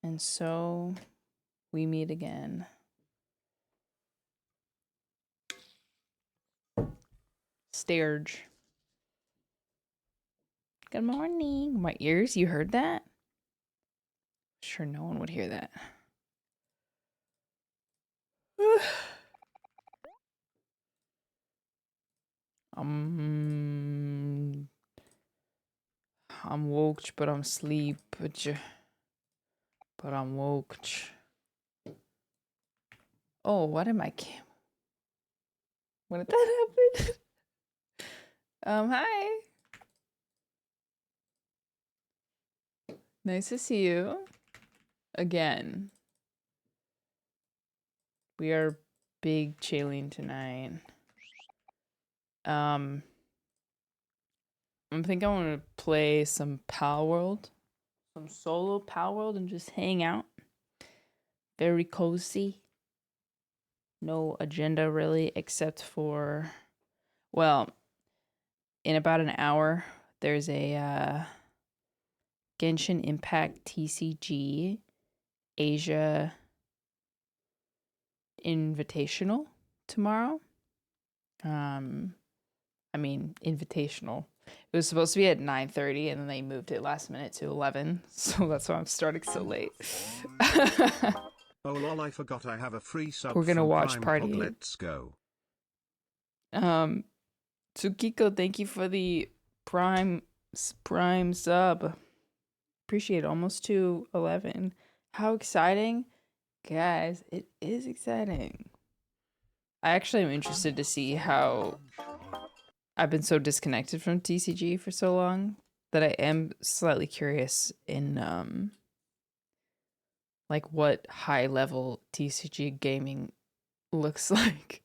And so we meet again. Sturge. Good morning. My ears, you heard that? Sure, no one would hear that. I'm woke, but I'm asleep. But I'm woke. Oh, what am I? When did that happen? Hi. Nice to see you again. We are big chilling tonight. I think I want to play some palworld, some solo palworld, and just hang out. Very cozy. No agenda really, except for, well, in about an hour, there's a Genshin Impact TCG Asia Invitational tomorrow. I mean, invitational. It was supposed to be at 9:30 and then they moved it last minute to 11. So that's why I'm starting so late. Oh lol, I forgot I have a free sub. We're gonna from watch Prime Party. Pod. Let's go. Tsukiko, thank you for the prime sub. Appreciate it. Almost to 11. How exciting. Guys, it is exciting. I actually am interested to see how I've been so disconnected from TCG for so long that I am slightly curious in like what high level TCG gaming looks like.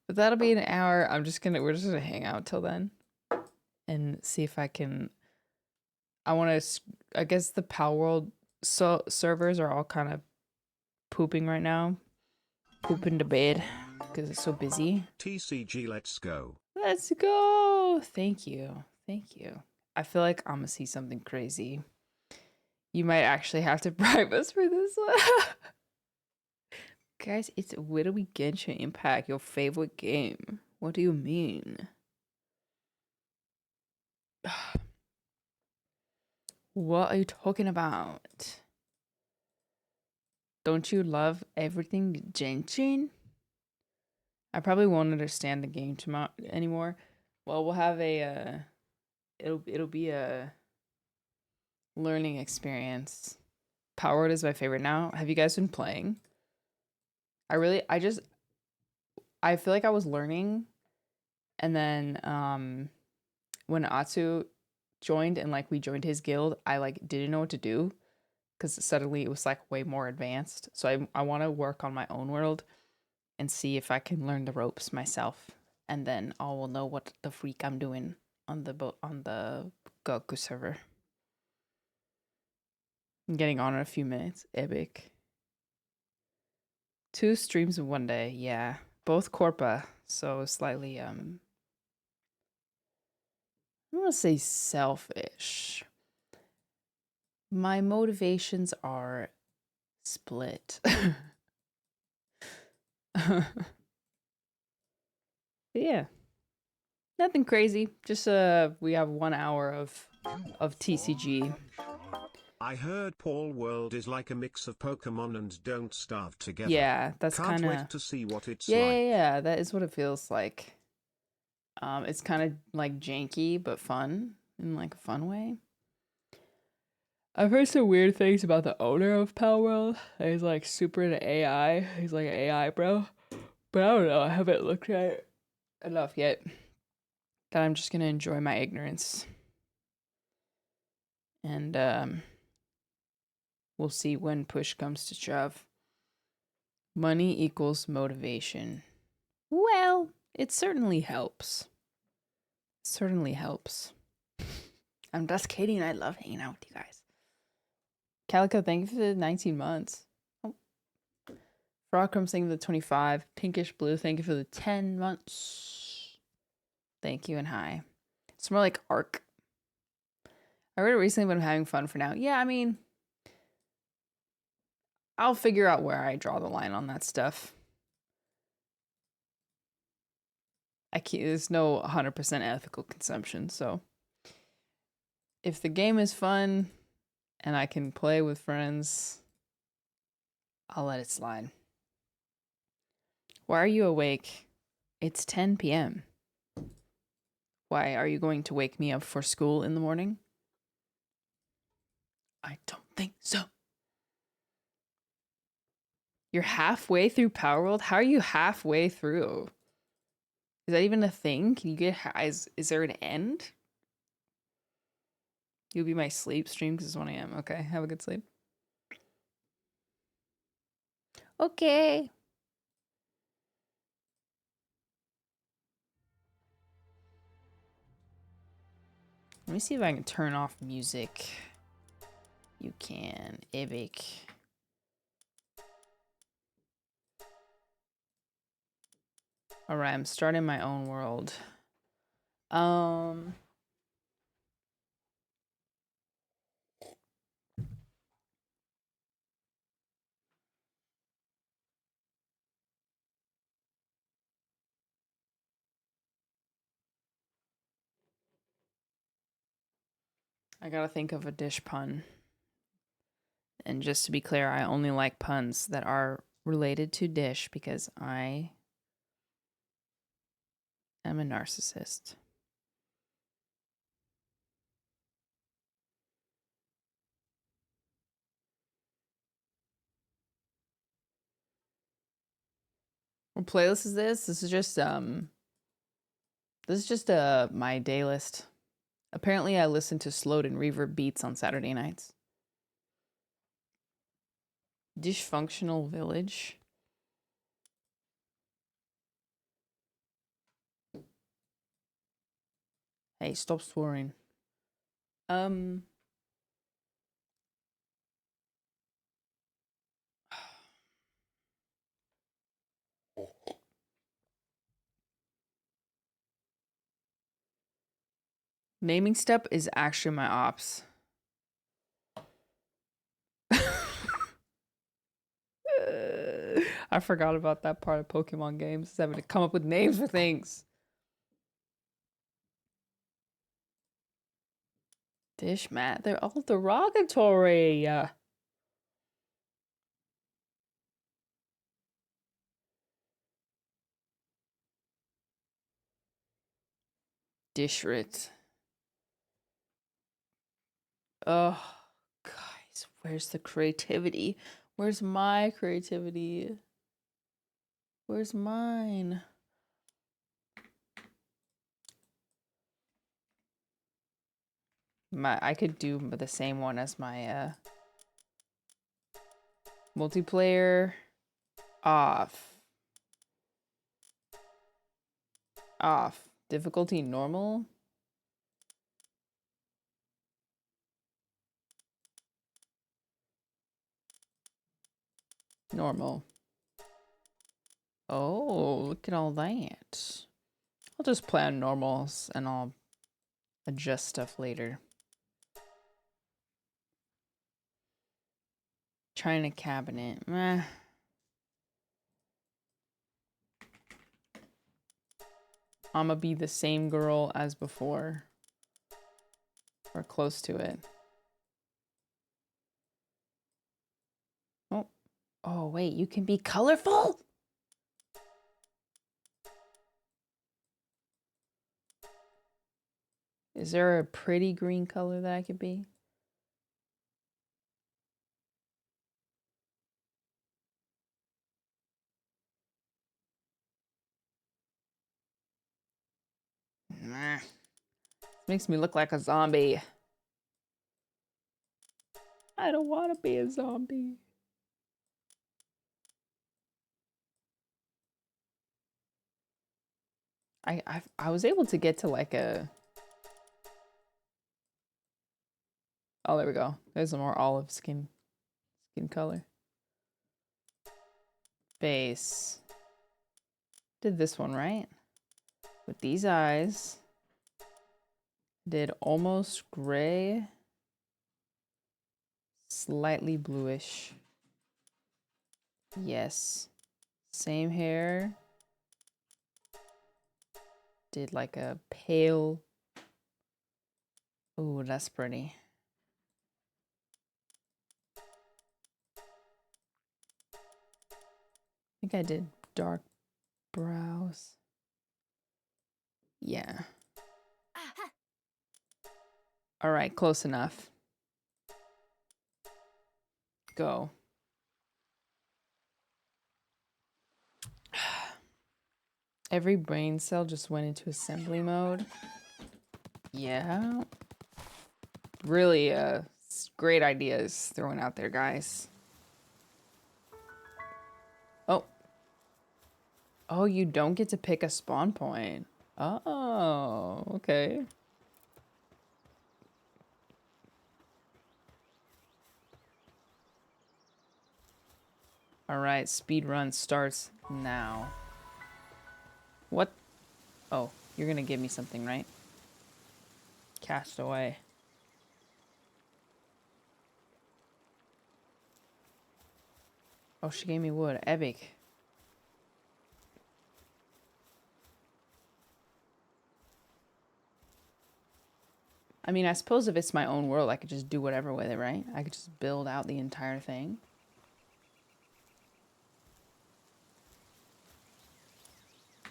But that'll be an hour. We're just gonna hang out till then and see if I can. I guess the palworld servers are all kind of pooping right now. Pooping to bed because it's so busy. TCG, let's go. Let's go. Thank you. Thank you. I feel like I'm gonna see something crazy. You might actually have to bribe us for this one. Guys, it's literally Genshin Impact, your favorite game. What do you mean? What are you talking about? Don't you love everything Genshin? I probably won't understand the game anymore. Well, we'll have a it'll be a learning experience. Palworld is my favorite now. Have you guys been playing? I feel like I was learning, and then when Atsu joined and like we joined his guild, I like didn't know what to do because suddenly it was like way more advanced. So I want to work on my own world and see if I can learn the ropes myself, and then I will know what the freak I'm doing on the Goku server. I'm getting on in a few minutes. Epic. 2 streams in one day. Yeah, both Corpa. So slightly I don't want to say selfish. My motivations are split. Yeah, nothing crazy. Just we have 1 hour of TCG. I heard Palworld is like a mix of Pokemon and Don't Starve together. Yeah, that's kind of. Can't wait to see what it's like. like. Yeah, that is what it feels like. It's kind of like janky but fun in like a fun way. I've heard some weird things about the owner of Palworld. He's like super into AI. He's like an AI bro. But I don't know. I haven't looked at it enough yet. That I'm just gonna enjoy my ignorance. And we'll see when push comes to shove. Money equals motivation. Well, it certainly helps. It certainly helps. I'm just kidding. I love hanging out with you guys. Calico, thank you for the 19 months. Oh. Frogcrum, thank you for the 25. Pinkish Blue, thank you for the 10 months. Thank you and hi. It's more like arc. I read it recently, but I'm having fun for now. Yeah, I mean, I'll figure out where I draw the line on that stuff. There's no 100% ethical consumption, so if the game is fun and I can play with friends, I'll let it slide. Why are you awake? It's 10 p.m. Why are you going to wake me up for school in the morning? I don't think so. You're halfway through Palworld? How are you halfway through? Is that even a thing? Can you get is there an end? You'll be my sleep stream because it's 1 a.m. Okay, have a good sleep. Okay. Let me see if I can turn off music. You can. Epic. Alright, I'm starting my own world. I gotta think of a dish pun. And just to be clear, I only like puns that are related to dish because I am a narcissist. What playlist is this? This is just my day list. Apparently I listen to slowed and reverb beats on Saturday nights. Dysfunctional village. Hey, stop swearing. Naming step is actually my ops. I forgot about that part of Pokemon games, having to come up with names for things. Dish mat, they're all derogatory. Dishrit. Oh, guys, where's the creativity? Where's my creativity? Where's mine? I could do the same one as my multiplayer. Off. Difficulty normal. Normal. Oh, look at all that. I'll just play on normals and I'll adjust stuff later. China cabinet. Meh. I'ma be the same girl as before. Or close to it. Oh. Oh, wait, you can be colorful? Is there a pretty green color that I could be? Nah. This makes me look like a zombie. I don't want to be a zombie. I was able to get to like a... Oh, there we go. There's a more olive skin color. Base. Did this one right. With these eyes. Did almost gray. slightly bluish. Yes. Same hair. Did like a pale. Ooh, that's pretty. I think I did dark brows. Yeah. All right, close enough. Go. Every brain cell just went into assembly mode. Yeah. Really, great ideas thrown out there, guys. Oh. Oh, you don't get to pick a spawn point. Oh, okay. All right, speed run starts now. What? Oh, you're gonna give me something, right? Cast away. Oh, she gave me wood. Epic. I mean, I suppose if it's my own world, I could just do whatever with it, right? I could just build out the entire thing.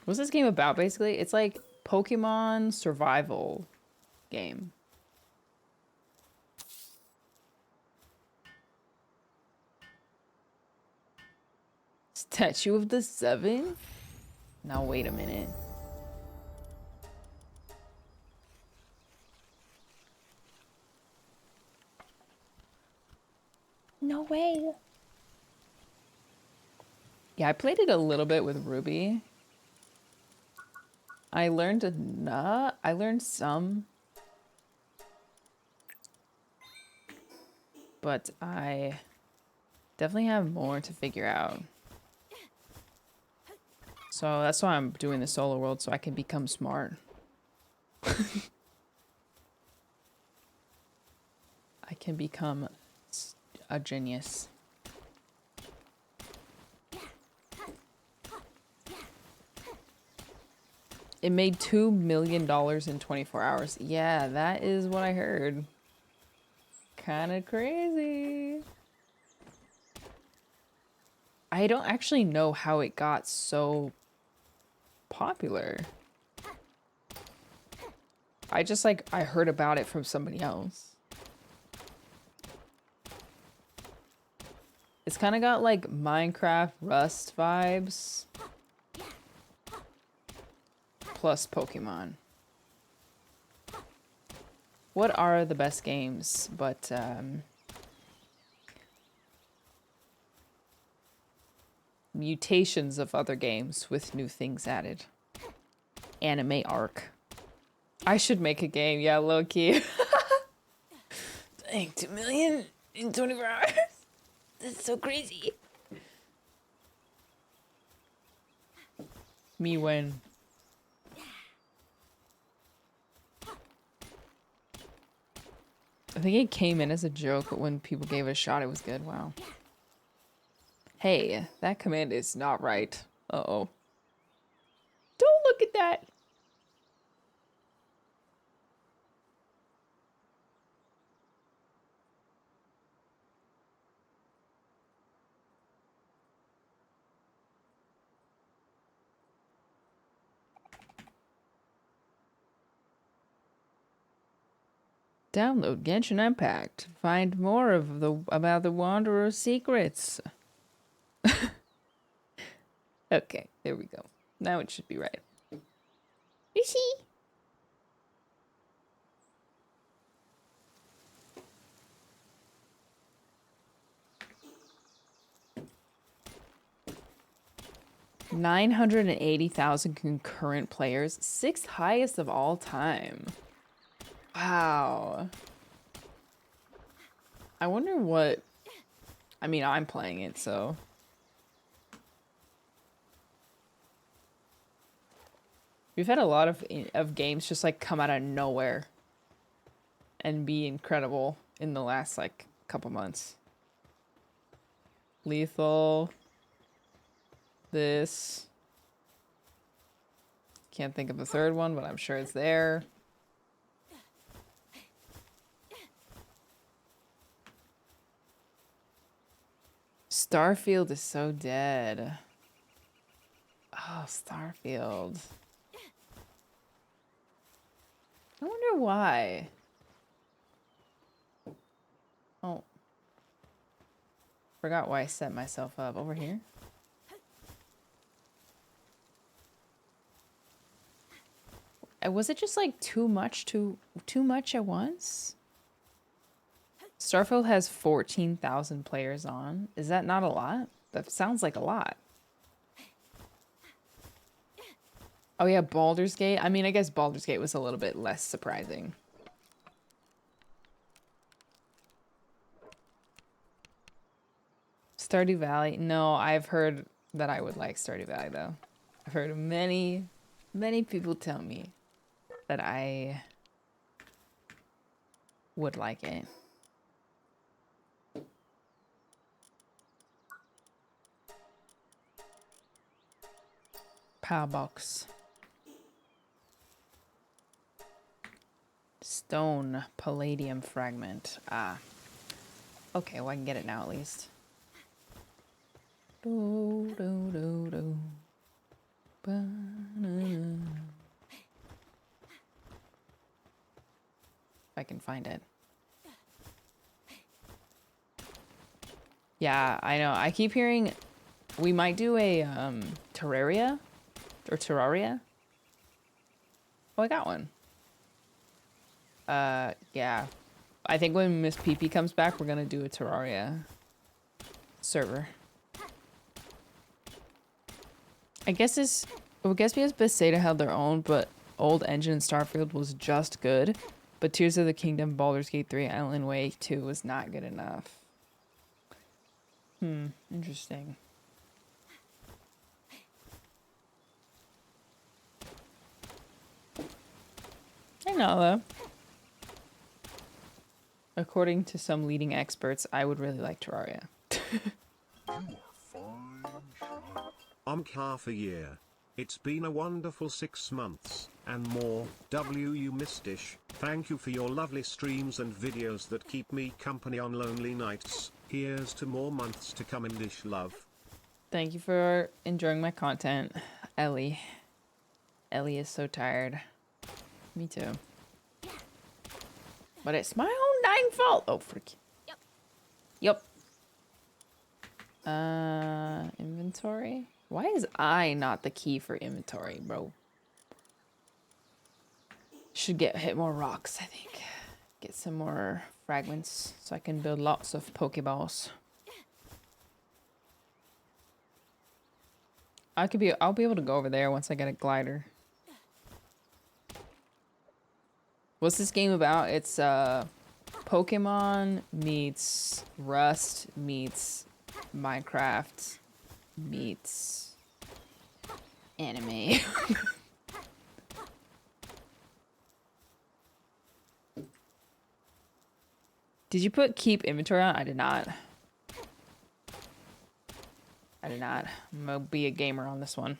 What's this game about, basically? It's like Pokemon survival game. Statue of the Seven? Now, wait a minute. No way. Yeah, I played it a little bit with Ruby. I learned I learned some. But I definitely have more to figure out. So that's why I'm doing the solo world, so I can become smart. I can become a genius. It made $2 million in 24 hours. Yeah, that is what I heard. Kind of crazy. I don't actually know how it got so popular. I just I heard about it from somebody else. It's kind of got like Minecraft Rust vibes. Plus Pokemon. What are the best games but mutations of other games with new things added? Anime arc. I should make a game, yeah, low key. Dang, 2 million in 24 hours? That's so crazy. Me when? I think it came in as a joke, but when people gave it a shot, it was good. Wow. Hey, that command is not right. Uh-oh. Don't look at that. Download Genshin Impact. Find more of about the Wanderer's secrets. Okay, there we go. Now it should be right. You see? $980,000 concurrent players, 6th highest of all time. Wow. I wonder what... I mean, I'm playing it, so... We've had a lot of games just like come out of nowhere and be incredible in the last like couple months. Lethal. This. Can't think of the third one, but I'm sure it's there. Starfield is so dead. Oh, Starfield. I wonder why. Oh. Forgot why I set myself up. Over here? Was it just like too much at once? Starfield has 14,000 players on. Is that not a lot? That sounds like a lot. Oh yeah, Baldur's Gate. I mean, I guess Baldur's Gate was a little bit less surprising. Stardew Valley. No, I've heard that I would like Stardew Valley though. I've heard many people tell me that I would like it. Power box. Stone palladium fragment. Ah. Okay, well I can get it now at least. Do, do, do, do. Ba-na-na. If I can find it. Yeah, I know. I keep hearing we might do a Terraria or Terraria. Oh, I got one. Yeah. I think when Miss PP comes back, we're gonna do a Terraria server. I guess because Bethesda held their own, but old engine in Starfield was just good. But Tears of the Kingdom, Baldur's Gate 3, Alan Wake 2 was not good enough. Interesting. I know though. According to some leading experts, I would really like Terraria. Half a year. It's been a wonderful 6 months, and more. You Mistish, thank you for your lovely streams and videos that keep me company on lonely nights. Here's to more months to come in dish love. Thank you for enjoying my content, Ellie. Ellie is so tired. Me too. But it's my own dang fault. Oh, freak. Yep. Inventory. Why is I not the key for inventory, bro? Should hit more rocks, I think. Get some more fragments so I can build lots of Pokeballs. I'll be able to go over there once I get a glider. What's this game about? It's Pokemon meets Rust meets Minecraft meets anime. Did you put keep inventory on? I did not. I did not. I'm gonna be a gamer on this one.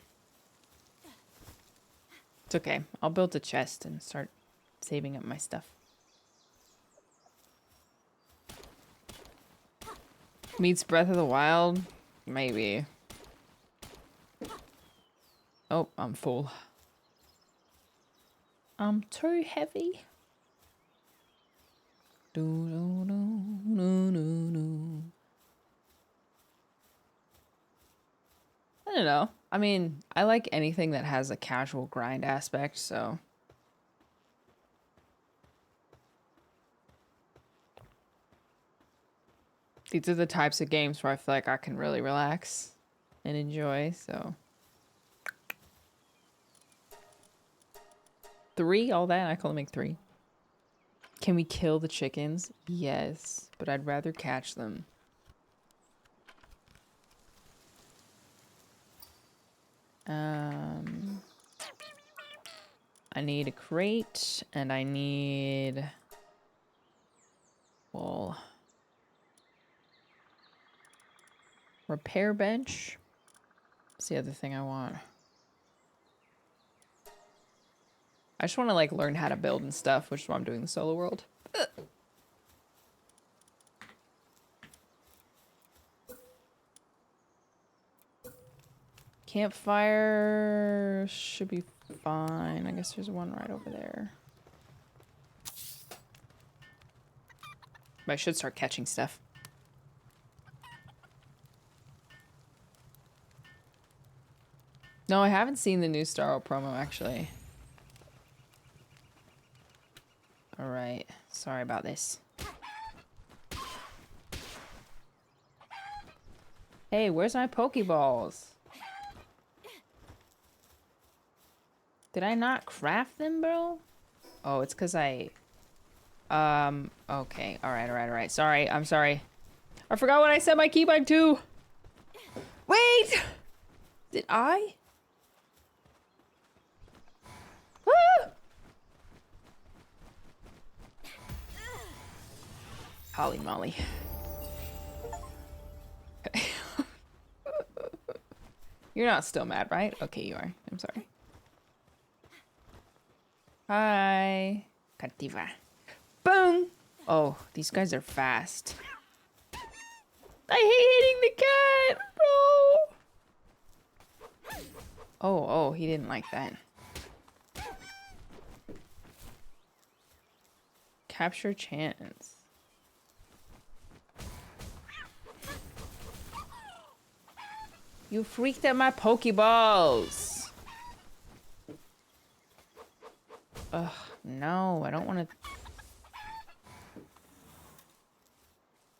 It's okay. I'll build a chest and start saving up my stuff. Meets Breath of the Wild? Maybe. Oh, I'm full. I'm too heavy. Do, do, do, do, do, do. I don't know. I mean, I like anything that has a casual grind aspect, so. These are the types of games where I feel like I can really relax and enjoy, so. 3, all that? I can only make 3. Can we kill the chickens? Yes, but I'd rather catch them. I need a crate, and I need wool. Repair bench. That's the other thing I want. I just want to like learn how to build and stuff, which is why I'm doing the solo world. Campfire should be fine. I guess there's one right over there. But I should start catching stuff. No, I haven't seen the new Star Wars promo, actually. Alright. Sorry about this. Hey, where's my Pokeballs? Did I not craft them, bro? Oh, it's because I... okay. Alright. Sorry, I'm sorry. I forgot what I set my keybind to! Wait! Did I? Ah! Holly molly. You're not still mad, right? Okay, you are. I'm sorry. Hi. Cativa. Boom! Oh, these guys are fast. I hate hitting the cat, bro! Oh, he didn't like that. Capture chance. You freaked at my Pokeballs! Ugh, no, I don't want to...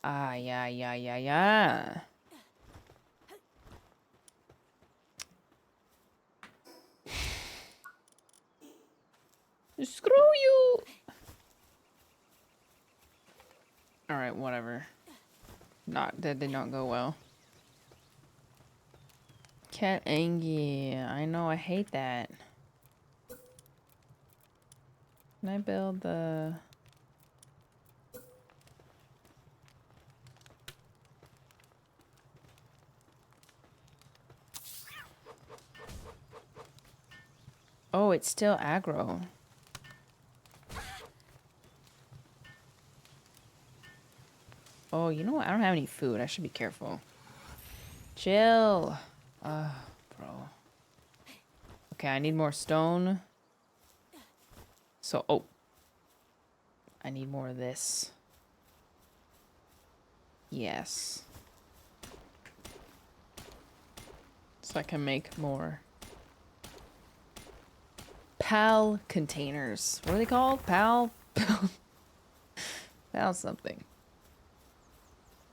Ah, yeah. Screw you! Alright, whatever. That did not go well. Cat Angie. I know, I hate that. Can I build the... Oh, it's still aggro. Oh, you know what? I don't have any food. I should be careful. Chill. Bro. Okay, I need more stone. So, oh. I need more of this. Yes. So I can make more. PAL containers. What are they called? PAL? PAL something.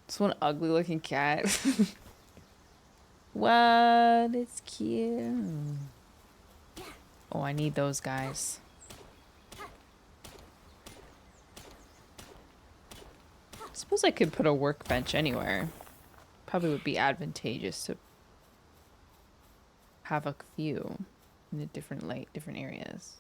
This one ugly looking cat. What? It's cute. Oh, I need those guys. I suppose I could put a workbench anywhere. Probably would be advantageous to have a few in the different areas.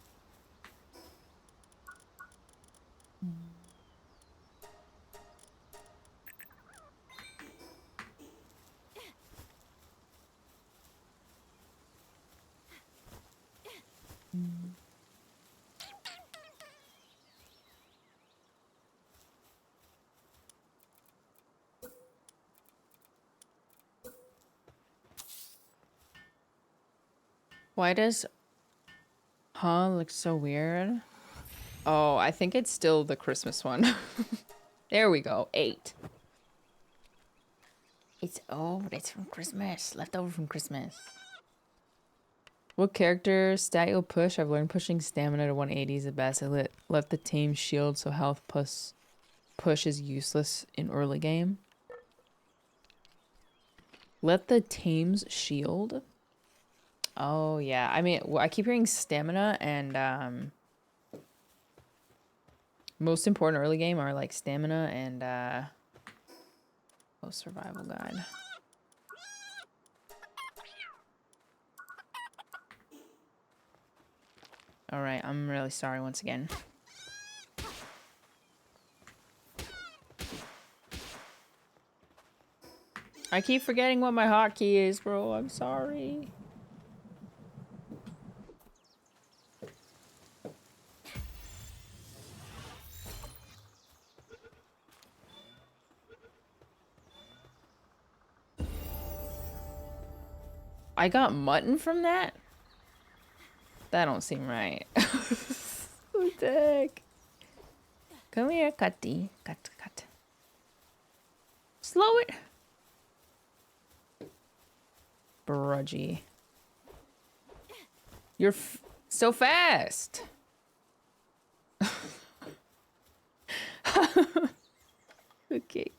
Why does look so weird? Oh, I think it's still the Christmas one. There we go. 8. It's old. It's from Christmas. Leftover from Christmas. What character stat you'll push? I've learned pushing stamina to 180 is the best. I let the tame shield so health plus push is useless in early game. Let the tame's shield? Oh, yeah. I mean, I keep hearing stamina and, most important early game are, like, stamina and, oh, survival guide. Alright, I'm really sorry once again. I keep forgetting what my hotkey is, bro. I'm sorry. I got mutton from that? That don't seem right. What the heck? Come here, Cutty. Cut, cut. Slow it. Brudgy. You're so fast. Okay.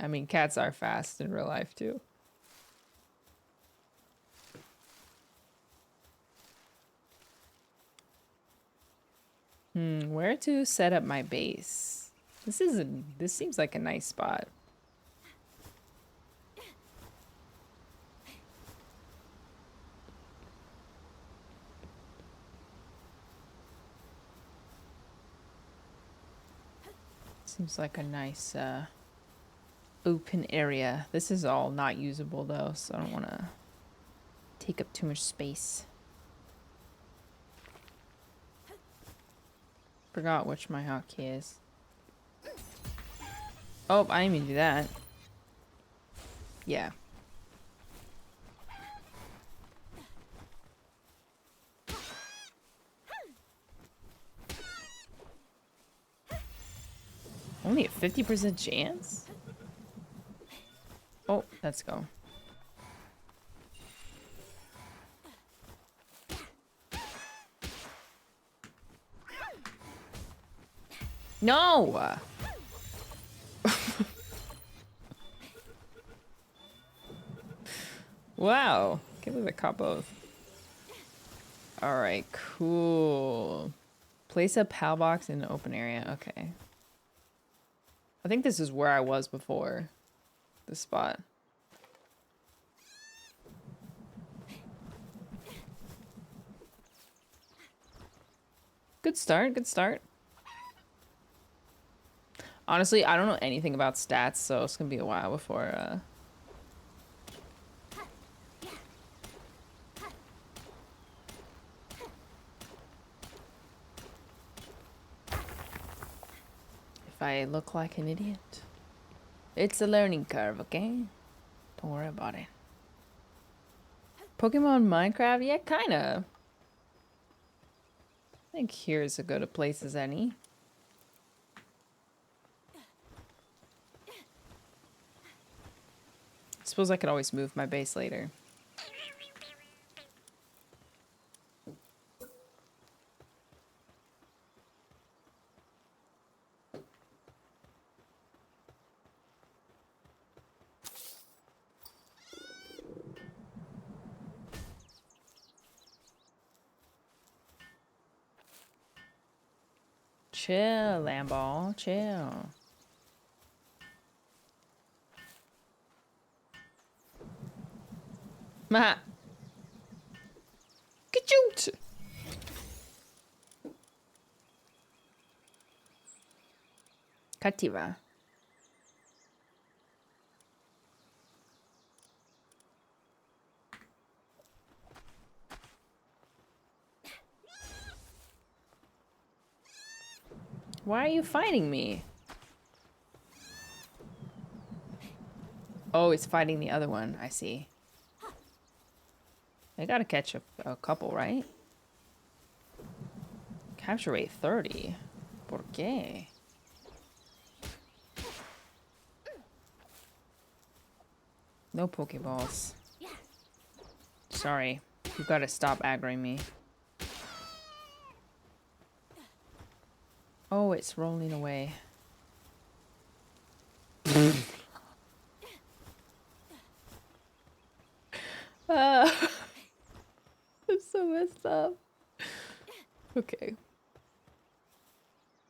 I mean, cats are fast in real life, too. Where to set up my base? This seems like a nice spot. Seems like a nice open area. This is all not usable though, so I don't want to take up too much space. Forgot which my hotkey is. Oh, I didn't mean to do that. Yeah. Only a 50% chance? Oh, let's go. No! Wow. Can't believe I caught both. Alright, cool. Place a PAL box in an open area. Okay. I think this is where I was before. This spot. Good start, good start. Honestly, I don't know anything about stats, so it's gonna be a while before, if I look like an idiot. It's a learning curve, okay? Don't worry about it. Pokemon Minecraft? Yeah, kinda. I think here's as good a place as any. I suppose I could always move my base later. Chill, Lamball, chill. Ma. Ka-choot! Kativa. Why are you fighting me? Oh, it's fighting the other one. I see. I gotta catch a couple, right? Capture rate 30. ¿Por qué? No Pokeballs. Sorry. You gotta stop aggroing me. Oh, it's rolling away. It's so messed up. Okay.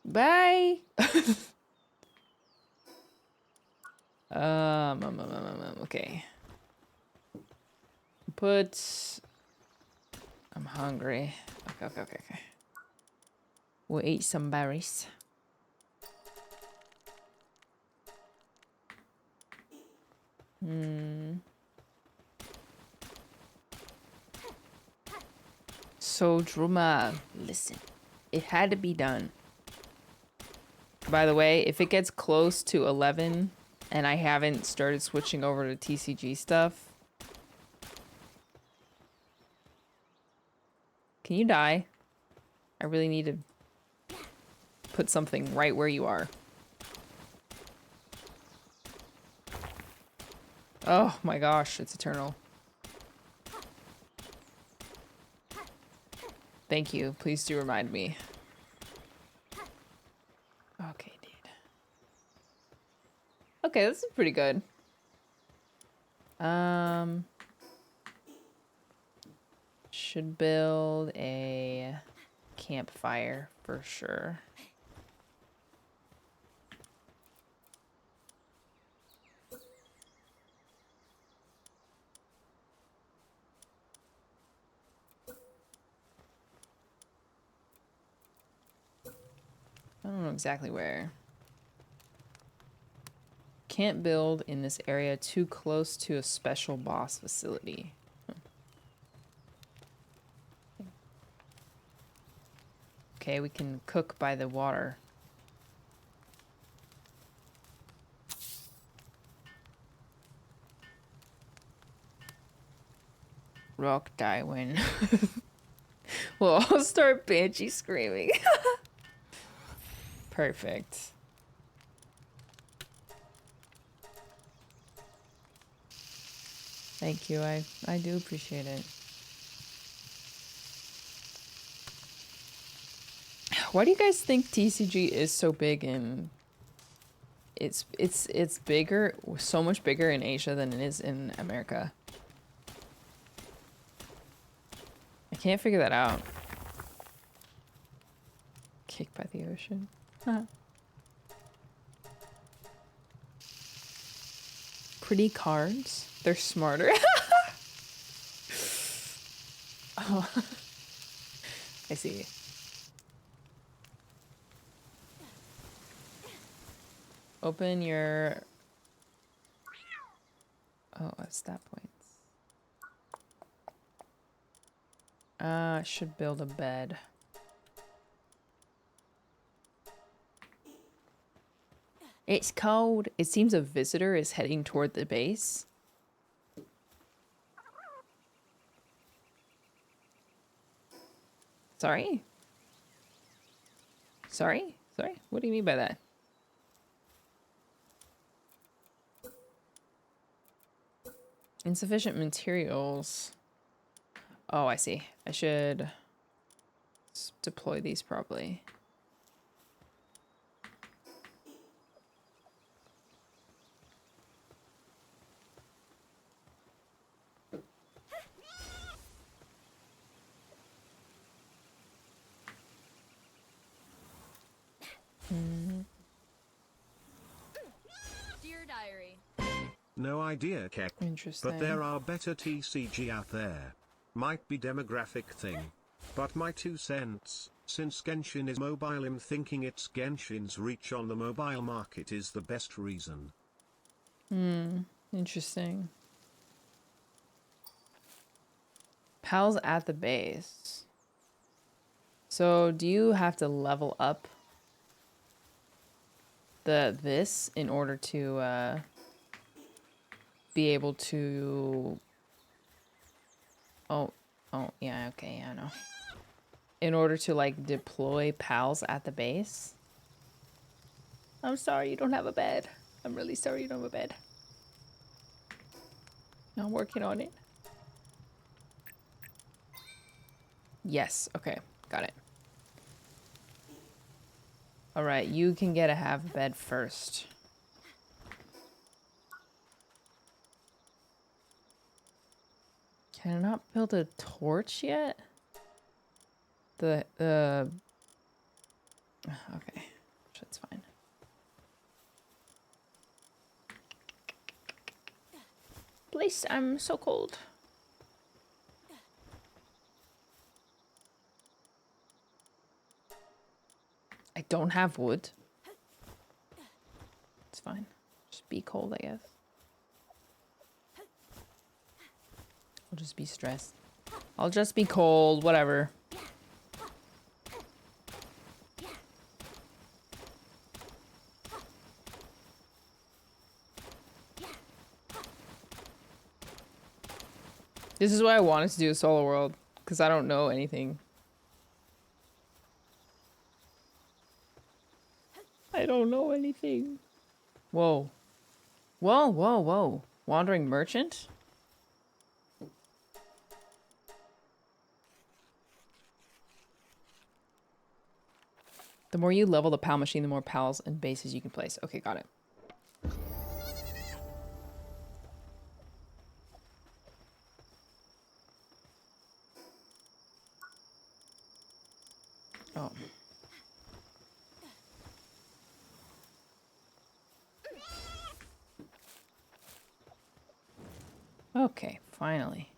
Bye. Okay. I'm hungry. Okay. We'll eat some berries. Hmm. So, Druma, listen. It had to be done. By the way, if it gets close to 11 and I haven't started switching over to TCG stuff, can you die? I really need to put something right where you are. Oh my gosh, it's eternal. Thank you. Please do remind me. Okay, dude. Okay, this is pretty good. Should build a campfire for sure. I don't know exactly where. Can't build in this area too close to a special boss facility. Okay, we can cook by the water. Rock Tywin. We'll all start banshee screaming. Perfect. Thank you. I do appreciate it. Why do you guys think TCG is so big in it's bigger, so much bigger in Asia than it is in America? I can't figure that out. Kicked by the ocean. Huh. Pretty cards. They're smarter. Oh. I see. Open your... Oh, stat points. Should build a bed. It's cold. It seems a visitor is heading toward the base. Sorry? Sorry? Sorry? What do you mean by that? Insufficient materials. Oh, I see. I should deploy these properly. Dear Diary. No idea, Kek. Interesting. But there are better TCG out there. Might be demographic thing. But my 2 cents, since Genshin is mobile, I'm thinking it's Genshin's reach on the mobile market is the best reason. Interesting. Pals at the base. So do you have to level up this in order to be able to... Oh, yeah, okay, yeah, I know. In order to, like, deploy pals at the base? I'm sorry you don't have a bed. I'm really sorry you don't have a bed. I'm working on it. Yes, okay, got it. Alright, you can get a half bed first. Can I not build a torch yet? Okay, that's fine. Please, I'm so cold. I don't have wood. It's fine. Just be cold, I guess. I'll just be stressed. I'll just be cold, whatever. This is why I wanted to do a solo world, because I don't know anything. I don't know anything. Whoa. Whoa, whoa, whoa. Wandering merchant? The more you level the PAL machine, the more PALs and bases you can place. Okay, got it. Oh. Okay, finally.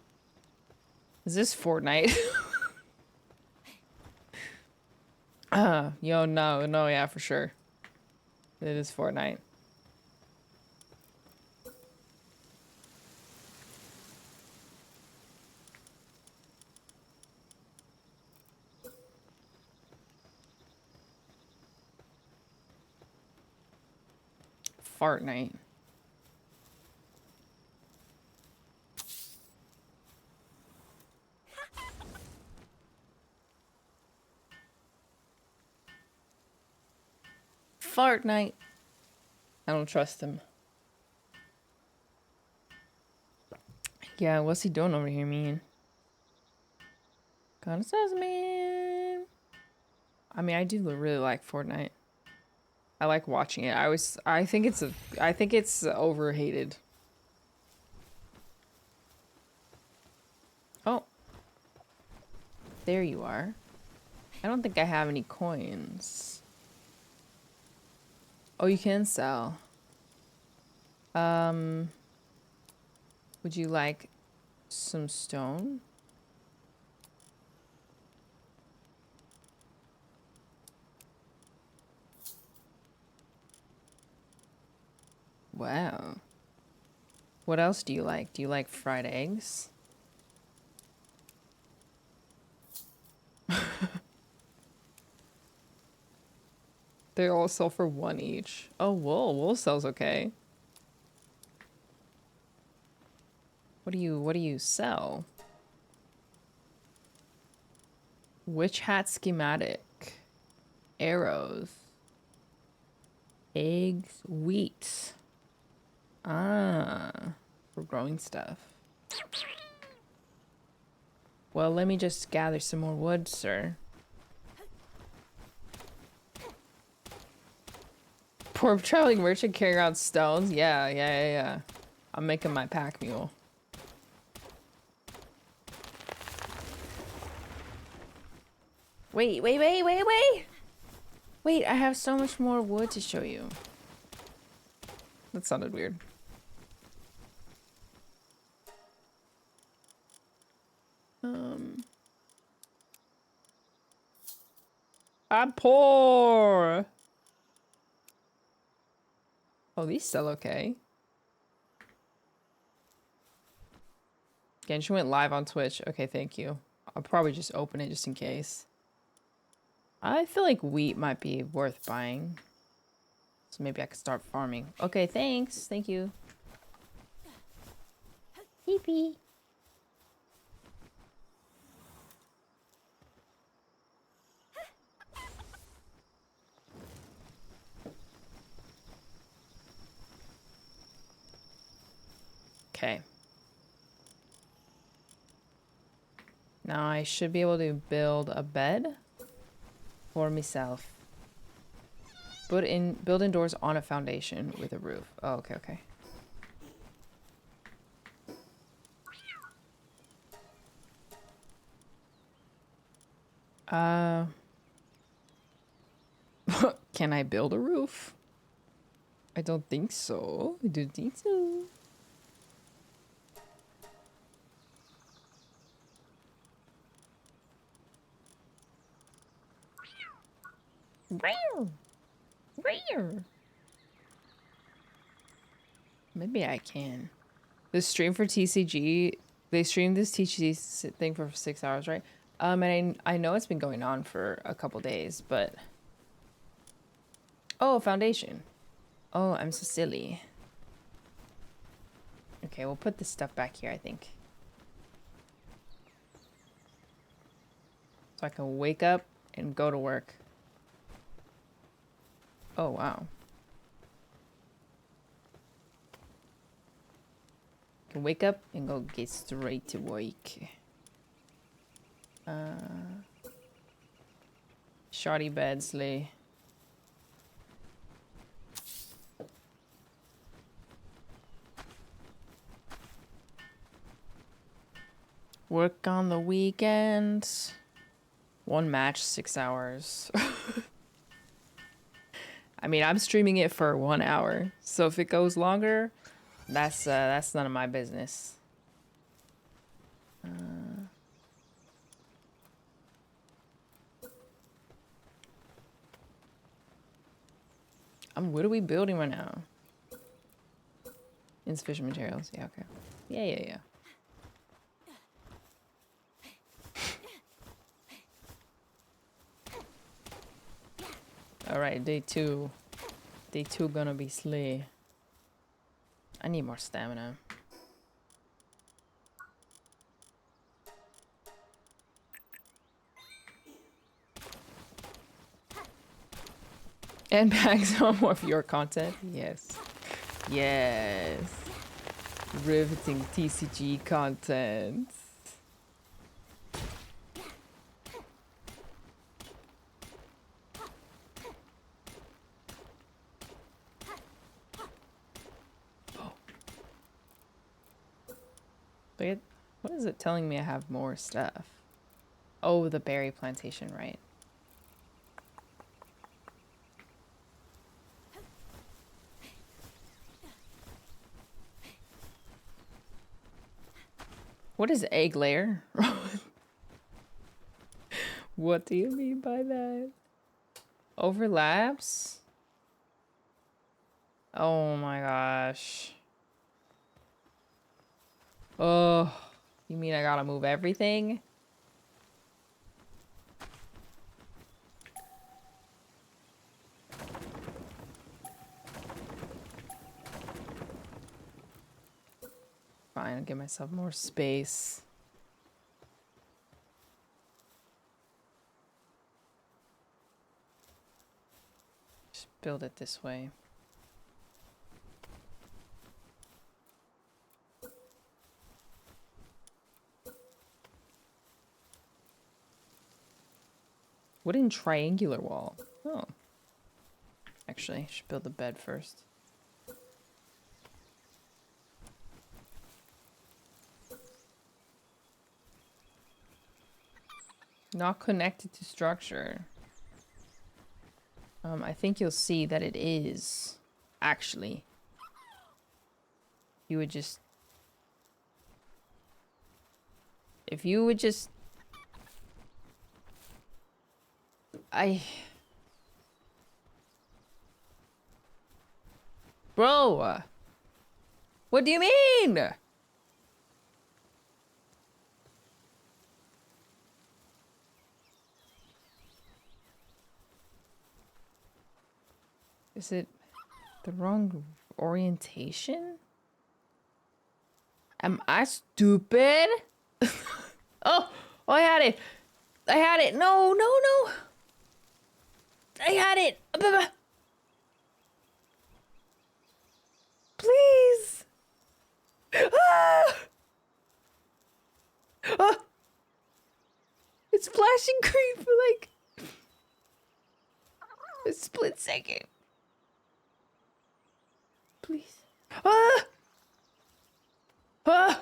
Is this Fortnite? Yo, no, yeah, for sure. It is Fortnite. Fartnite. Fartnite. I don't trust him. Yeah, what's he doing over here, man? Kinda says, man. I mean, I do really like Fortnite. I like watching it. I think it's overhated. Oh. There you are. I don't think I have any coins. Oh, you can sell. Would you like some stone? Wow. What else do you like? Do you like fried eggs? They all sell for 1 each. Oh, wool. Wool sells okay. What do you sell? Witch hat schematic. Arrows. Eggs. Wheat. Ah. For growing stuff. Well, let me just gather some more wood, sir. Poor traveling merchant carrying around stones. Yeah. I'm making my pack mule. Wait. Wait, I have so much more wood to show you. That sounded weird. I'm poor. Oh, these sell okay. Genshin went live on Twitch. Okay, thank you. I'll probably just open it just in case. I feel like wheat might be worth buying. So maybe I could start farming. Okay, thanks. Thank you. Pee-pee. Okay. Now I should be able to build a bed for myself. Build indoors on a foundation with a roof. Oh, okay. Can I build a roof? I don't think so. I don't think so. Maybe I can. The stream for TCG They streamed this THC thing for 6 hours, right? And I know it's been going on for a couple days, but oh, foundation. Oh, I'm so silly. Okay, we'll put this stuff back here, I think. So I can wake up and go to work. Oh, wow. Can wake up and go get straight to work. Shoddy Bedsley. Work on the weekends. One match, 6 hours. I mean, I'm streaming it for 1 hour, so if it goes longer, that's none of my business. What are we building right now? Insufficient materials. Yeah, okay. Yeah. All right, day 2. Day 2 gonna be slay. I need more stamina. And bags on more of your content. Yes. Yes. Riveting TCG content. But what is it telling me I have more stuff? Oh, the berry plantation, right? What is egg layer? What do you mean by that? Overlaps? Oh my gosh. Oh, you mean I gotta move everything? Fine, I'll give myself more space. Just build it this way. Wooden triangular wall. Oh. Actually, I should build the bed first. Not connected to structure. I think you'll see that it is, actually. You would just... If you would just... Bro! What do you mean? Is it the wrong orientation? Am I stupid? Oh, I had it. I had it. No. I had it. Please. Ah! Ah! It's flashing green for like a split second. Please. Ah! Ah!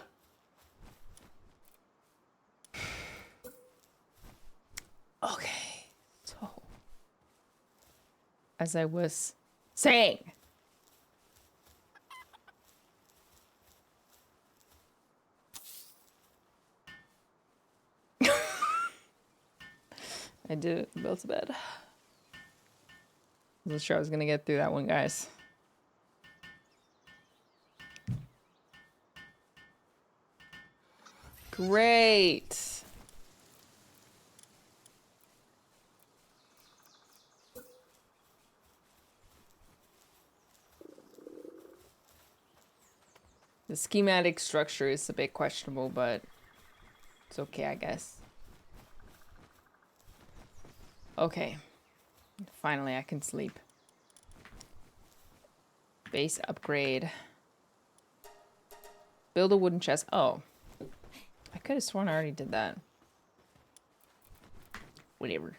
Okay. So, as I was saying, I did it. Built a bed. I wasn't sure I was gonna get through that one, guys. Great. The schematic structure is a bit questionable, but it's okay, I guess. Okay. Finally, I can sleep. Base upgrade. Build a wooden chest. Oh. I could have sworn I already did that. Whatever.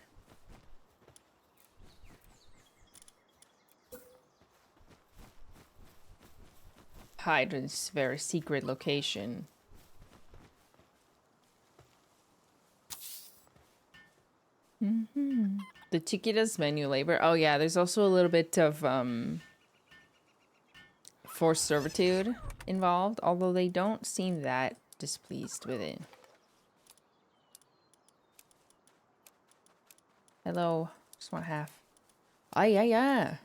Hide in this very secret location. The Chiquitas menu labor. Oh yeah, there's also a little bit of forced servitude involved, although they don't seem that displeased with it. Hello, just want half. Ah, yeah.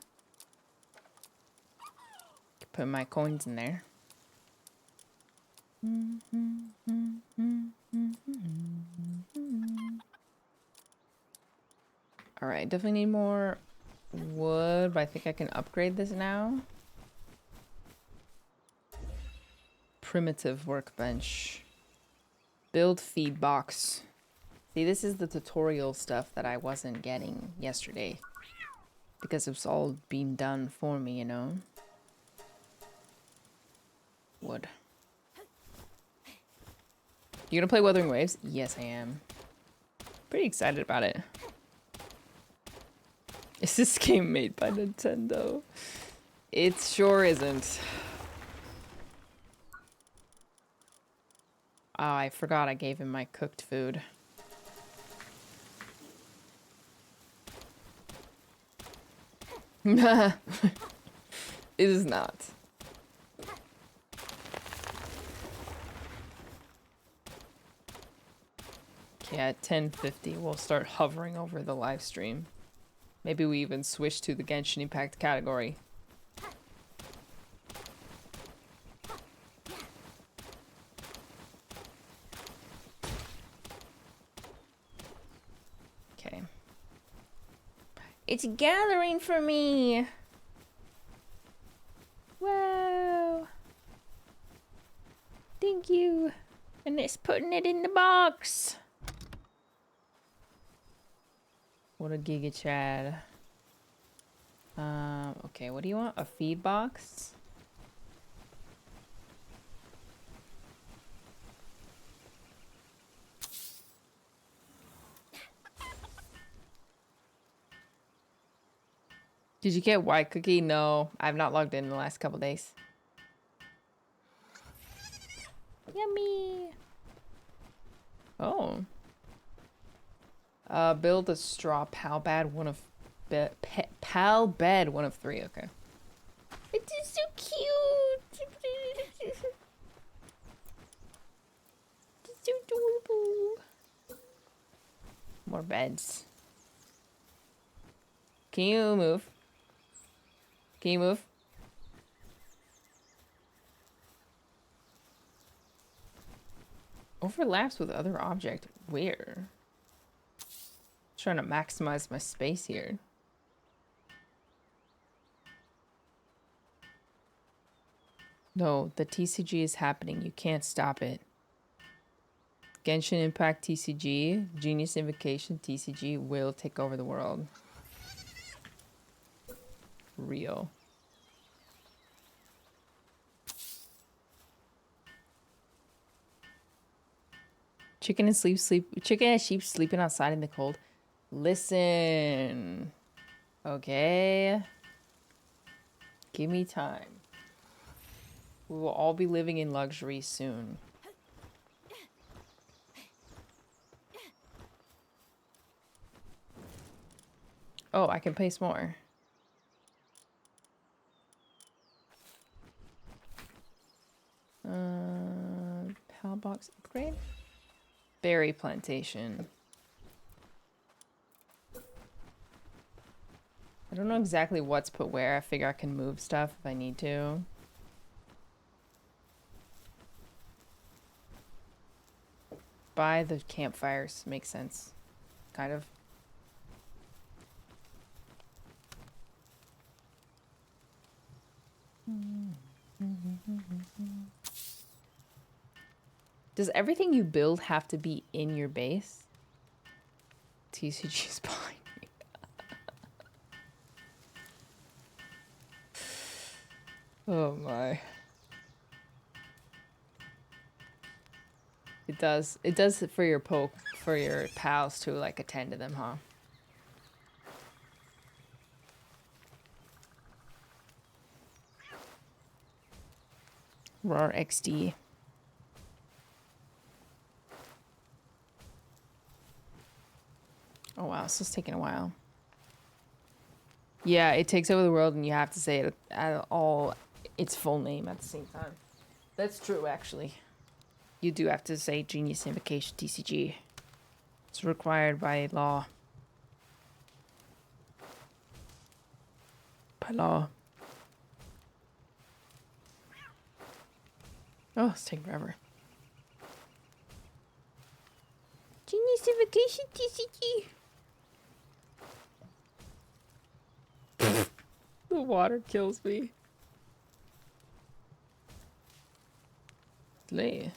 Put my coins in there. Alright, definitely need more wood, but I think I can upgrade this now. Primitive workbench. Build feed box. See, this is the tutorial stuff that I wasn't getting yesterday. Because it was all being done for me, you know? Wood. You gonna play Wuthering Waves? Yes, I am. Pretty excited about it. Is this game made by Nintendo? It sure isn't. Oh, I forgot I gave him my cooked food. It is not. Okay, at 10:50 we'll start hovering over the live stream. Maybe we even switch to the Genshin Impact category. Okay. It's gathering for me! Wow! Thank you! And it's putting it in the box! What a Giga Chad. Okay, what do you want? A feed box? Did you get white cookie? No, I've not logged in the last couple days. Yummy! Oh. Build a straw pal bed, one of pal bed, one of 3. Okay. It is so cute. It's so adorable. More beds. Can you move? Can you move? Overlaps with other object. Where? Trying to maximize my space here. No, the TCG is happening. You can't stop it. Genshin Impact TCG, Genius Invocation TCG will take over the world. Real. Chicken and chicken and sheep sleeping outside in the cold. Listen. Okay. Give me time. We will all be living in luxury soon. Oh, I can place more. Pal box upgrade? Berry plantation. I don't know exactly what's put where. I figure I can move stuff if I need to. by the campfires. Makes sense. Kind of. Does everything you build have to be in your base? TCG's behind me. Oh my. It does. It does it for your for your pals to like attend to them, huh? Raw XD. Oh wow, this is taking a while. Yeah, it takes over the world and you have to say it at all its full name at the same time. That's true, actually. You do have to say Genius Invocation TCG. It's required by law. By law. Oh, it's taking forever. Genius Invocation TCG. The water kills me. Lay.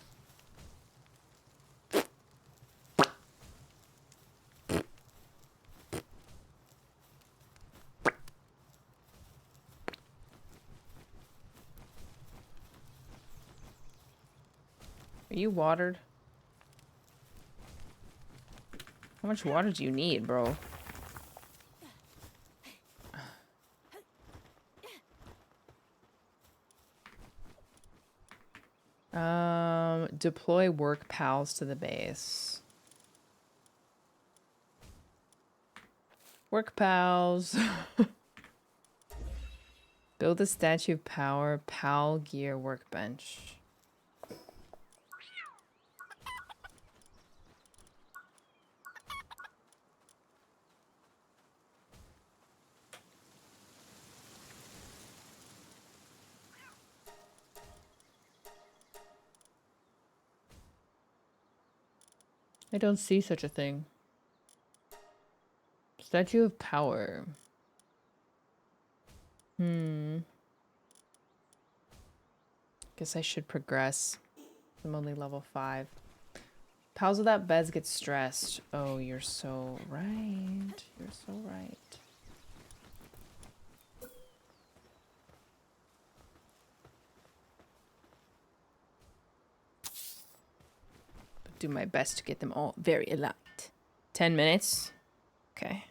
Are you watered? How much water do you need, bro? Deploy work pals to the base. Work pals. Build a statue of power, pal gear workbench. I don't see such a thing. Statue of power. Guess I should progress. I'm only level 5. Pals without beds get stressed. Oh, you're so right. You're so right. Do my best to get them all very elite. 10 minutes. Okay.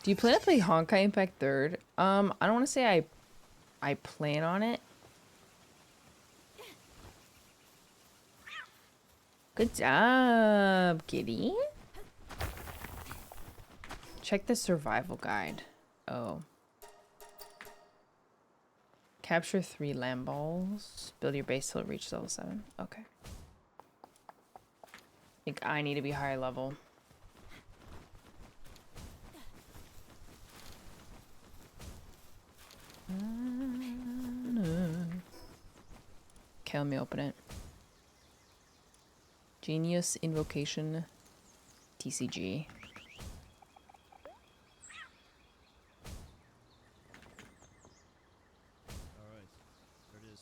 Do you plan to play Honkai Impact 3rd? I don't want to say I plan on it. Good job, kitty. Check the survival guide. Oh. Capture 3 lamb balls. Build your base till it reaches level 7. Okay. I think I need to be higher level. Okay, let me open it. Genius Invocation TCG. Alright, there it is.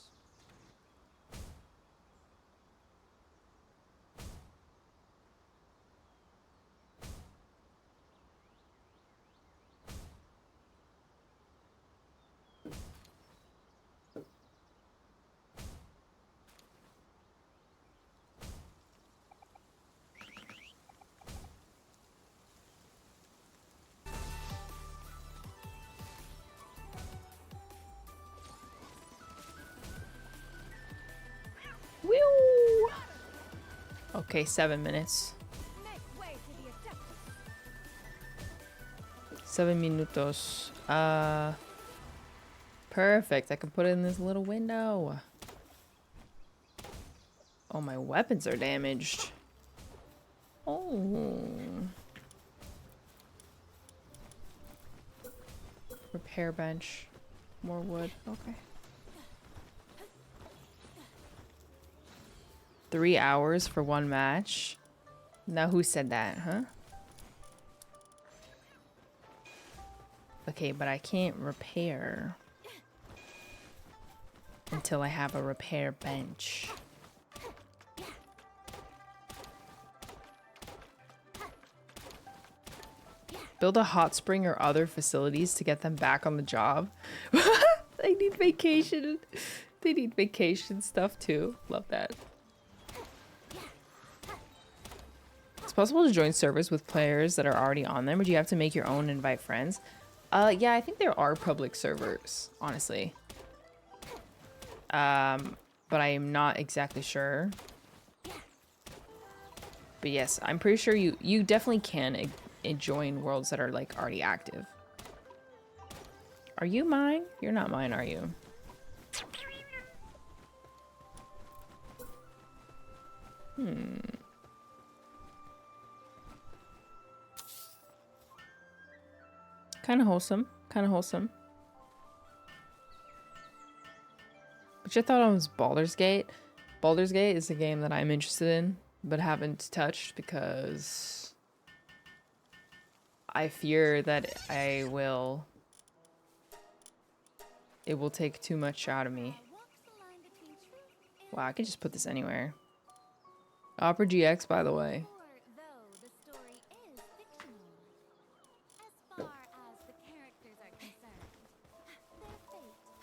Woo! Okay, 7 minutes. 7 minutos. Perfect. I can put it in this little window. Oh, my weapons are damaged. Oh. Repair bench. More wood. Okay. 3 hours for one match? Now who said that, huh? Okay, but I can't repair until I have a repair bench. Build a hot spring or other facilities to get them back on the job. They need vacation. They need vacation stuff too. Love that. It's possible to join servers with players that are already on them, or do you have to make your own and invite friends? Yeah, I think there are public servers, honestly. But I am not exactly sure. But yes, I'm pretty sure you definitely can join worlds that are like already active. Are you mine? You're not mine, are you? Kind of wholesome. Kind of wholesome. Which I thought it was Baldur's Gate. Baldur's Gate is a game that I'm interested in, but haven't touched because I fear that it will take too much out of me. Wow, I could just put this anywhere. Opera GX, by the way. Though the story is fictional, as far as the characters are concerned,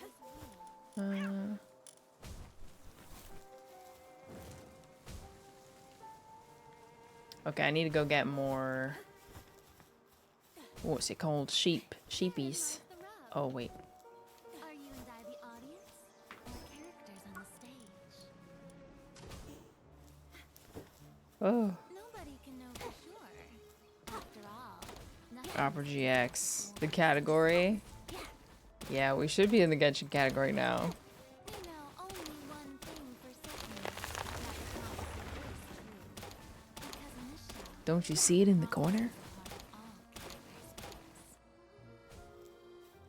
their fate is real. Okay, I need to go get more. What's it called? Sheepies. Oh wait. Are you and I the audience, or characters on the stage? Oh. Nobody can know for sure. After all, nothing Opera GX. The category. Yeah, we should be in the Genshin category now. we know only one thing for certain. That prophecy is true. Because in this show, Don't you see it in the corner? all characters' fates.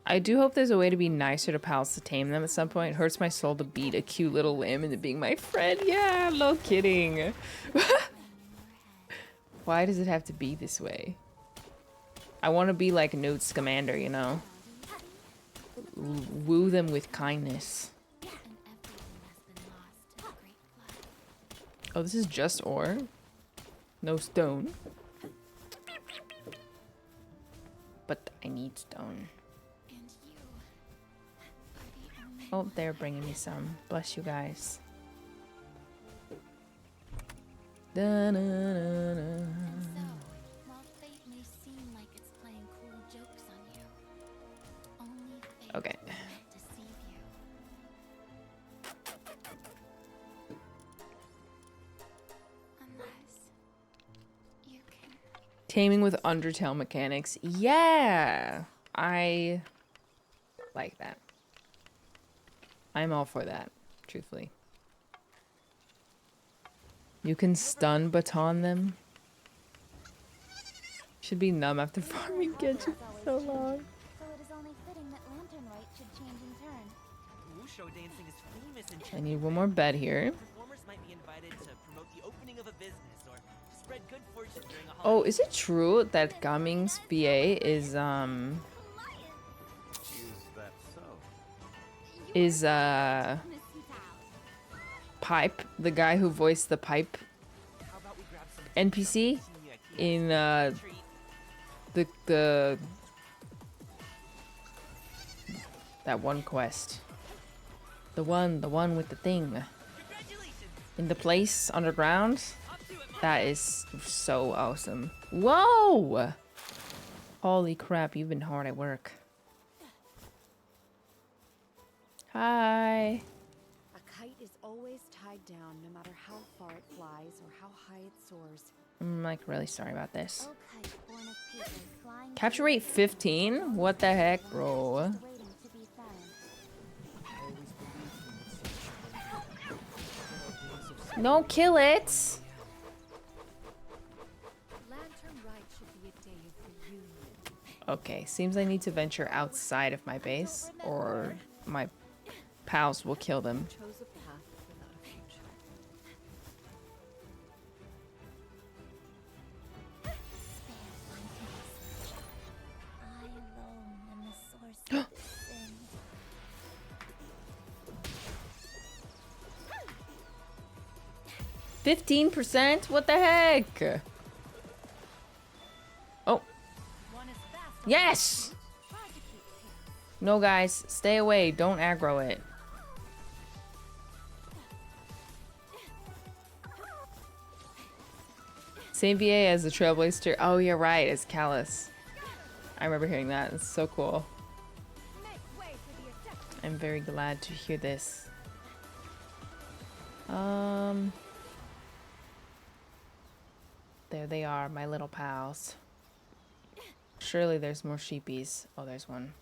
I do hope there's a way to be nicer to pals to tame them at some point. It hurts my soul to beat a cute little limb into being my friend. Yeah, no kidding. Why does it have to be this way? I want to be like Newt Scamander, you know? Woo them with kindness. And everything has been lost in the great flood. Oh, this is just ore? No stone? But I need stone. And you are the only Oh, they're bringing me some. Bless you guys. Da-na-na-na. So, while fate may seem like it's playing cool jokes on you, only fate Okay. can't deceive you. Unless you can. Taming with Undertale mechanics. Yeah! I like that. I'm all for that, truthfully. You can stun baton them. Should be numb after farming Genshin for so long. So it is only fitting that Lantern Rite should change in turn. Show dancing is famous in I need one more bed here. Performers might be invited to promote the opening of a business or to spread good fortune during a Oh, holiday. is it true that Gaming's VA is Pipe, the guy who voiced the Pipe How about we grab some NPC in treat? the that one quest. The one with the thing Congratulations! in the place underground. Up to it, Mom! That is so awesome. Whoa! Holy crap, you've been hard at work. Hi. A kite is always tied down no matter how far it flies or how high it soars. I'm like really sorry about this. Oh, kite born of paper, flying Capture rate 15? What the heck, bro? just waiting to be found. No, kill it! Lantern Rite should be a day of reunion. Okay, seems I need to venture outside of my base, or my pals will kill them. Chose a path without a future. I alone am the source of sin. 15%? What the heck? Oh, One is fast. yes! Try to keep pace. No, guys, stay away. Don't aggro it. Same VA as the Trailblazer. Oh, you're right, as Callus. I remember hearing that. It's so cool. Make way for the objective. I'm very glad to hear this. There they are, my little pals. Surely there's more sheepies. Oh, there's one.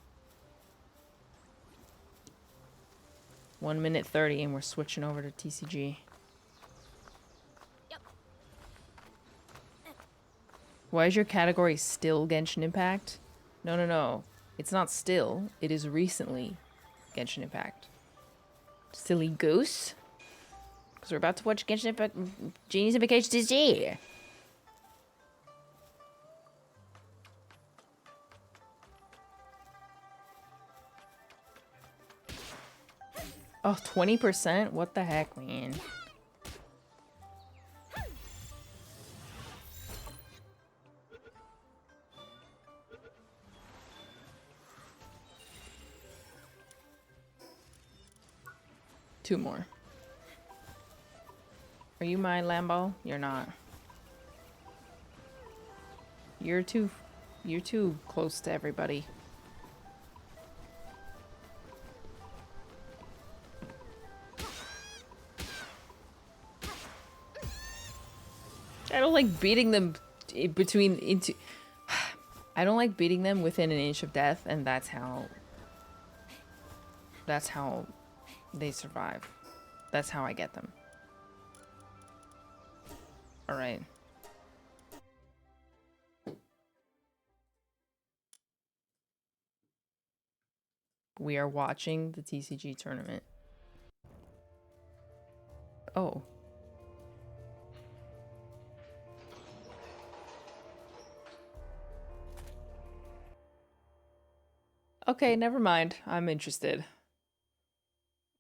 1 minute 30 and we're switching over to TCG. Yep. Why is your category still Genshin Impact? No, no, no. It's not still. It is recently Genshin Impact. Silly goose. Because we're about to watch Genshin Impact Genius Invokation TCG. Oh, 20%? What the heck, man? Two more. Are you my Lambo? You're not. You're too close to everybody. I don't like beating them I don't like beating them within an inch of death, and that's how they survive. That's how I get them. All right. We are watching the TCG tournament. Oh. Okay, never mind. I'm interested.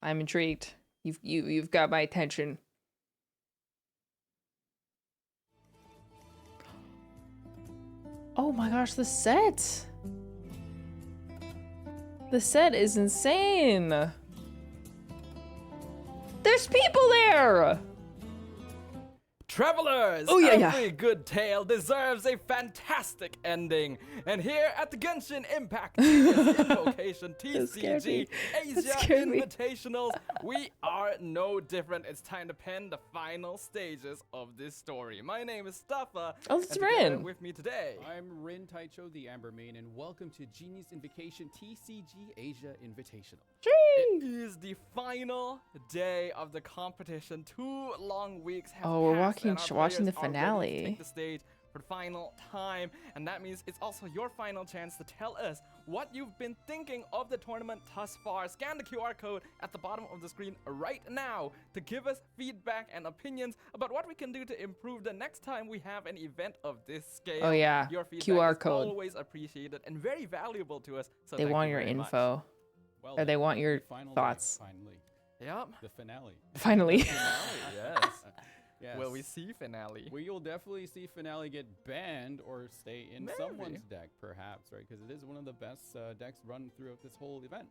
I'm intrigued. You've got my attention. Oh my gosh, the set! The set is insane! There's people there! Travelers! Oh, yeah, Every good tale deserves a fantastic ending. And here at the Genshin Impact Invocation scared me. TCG Asia scared me. Invitationals, we are no different. It's time to pen the final stages of this story. My name is Staffa. Oh, it's and together Rin. with me today. I'm Rin Taicho, the Amber Main, and welcome to Genius Invocation TCG Asia Invitational. It is the final day of the competition. 2 long weeks have Oh, we're passed, and our watching the players are ready to finale. take the stage for the final time, and that means it's also your final chance to tell us what you've been thinking of the tournament thus far. Scan the QR code at the bottom of the screen right now to give us feedback and opinions about what we can do to improve the next time we have an event of this scale. Oh, yeah. Your feedback QR is code. always appreciated and very valuable to us. So They thank want you your very much. info. Well, Or they want your the final day, thoughts. finally. Yep. The finale. Finally. Finale, yes. Yes. Will we see finale? We will definitely see finale get banned or stay in Maybe. someone's deck, perhaps, right? Because it is one of the best decks run throughout this whole event.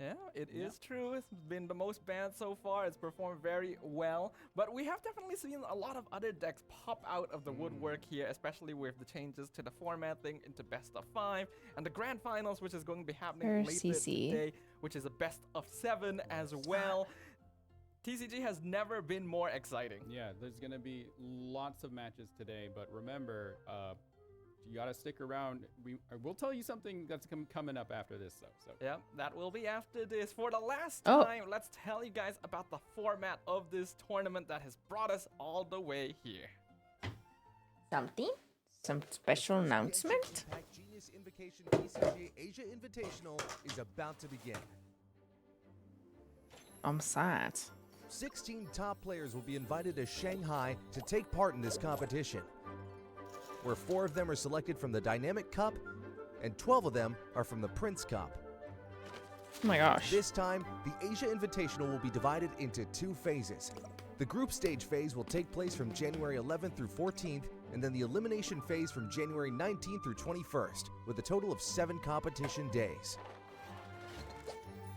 Yeah, it Yeah. is true. It's been the most banned so far. It's performed very well. But we have definitely seen a lot of other decks pop out of the woodwork here, especially with the changes to the formatting into best of 5 and the grand finals, which is going to be happening Or later CC. today, which is a best of 7 as well. TCG has never been more exciting. Yeah, there's going to be lots of matches today, but remember, you got to stick around. We'll tell you something that's coming up after this stuff. So. Yeah, that will be after this. For the last Oh. time, let's tell you guys about the format of this tournament that has brought us all the way here. Something? Some special announcement? Impact Genius Invocation TCG Asia Invitational is about to begin. I'm sad. 16 top players will be invited to Shanghai to take part in this competition, where 4 of them are selected from the Dynamic Cup and 12 of them are from the Prince Cup. Oh my gosh. This time, the Asia Invitational will be divided into 2 phases. The group stage phase will take place from January 11th through 14th, and then the elimination phase from January 19th through 21st, with a total of 7 competition days.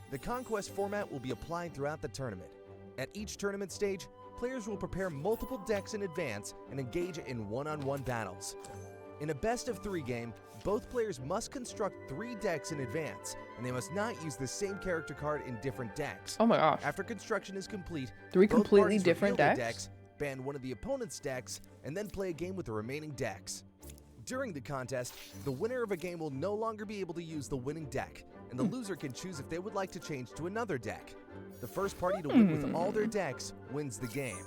The Conquest format will be applied throughout the tournament. At each tournament stage, players will prepare multiple decks in advance and engage in one-on-one battles. In a best-of-3 game, both players must construct 3 decks in advance, and they must not use the same character card in different decks. Oh my gosh. After construction is complete, 3 both completely parties different reveal their decks? ban one of the opponent's decks, and then play a game with the remaining decks. During the contest, the winner of a game will no longer be able to use the winning deck, and the loser can choose if they would like to change to another deck. The first party to win with all their decks wins the game.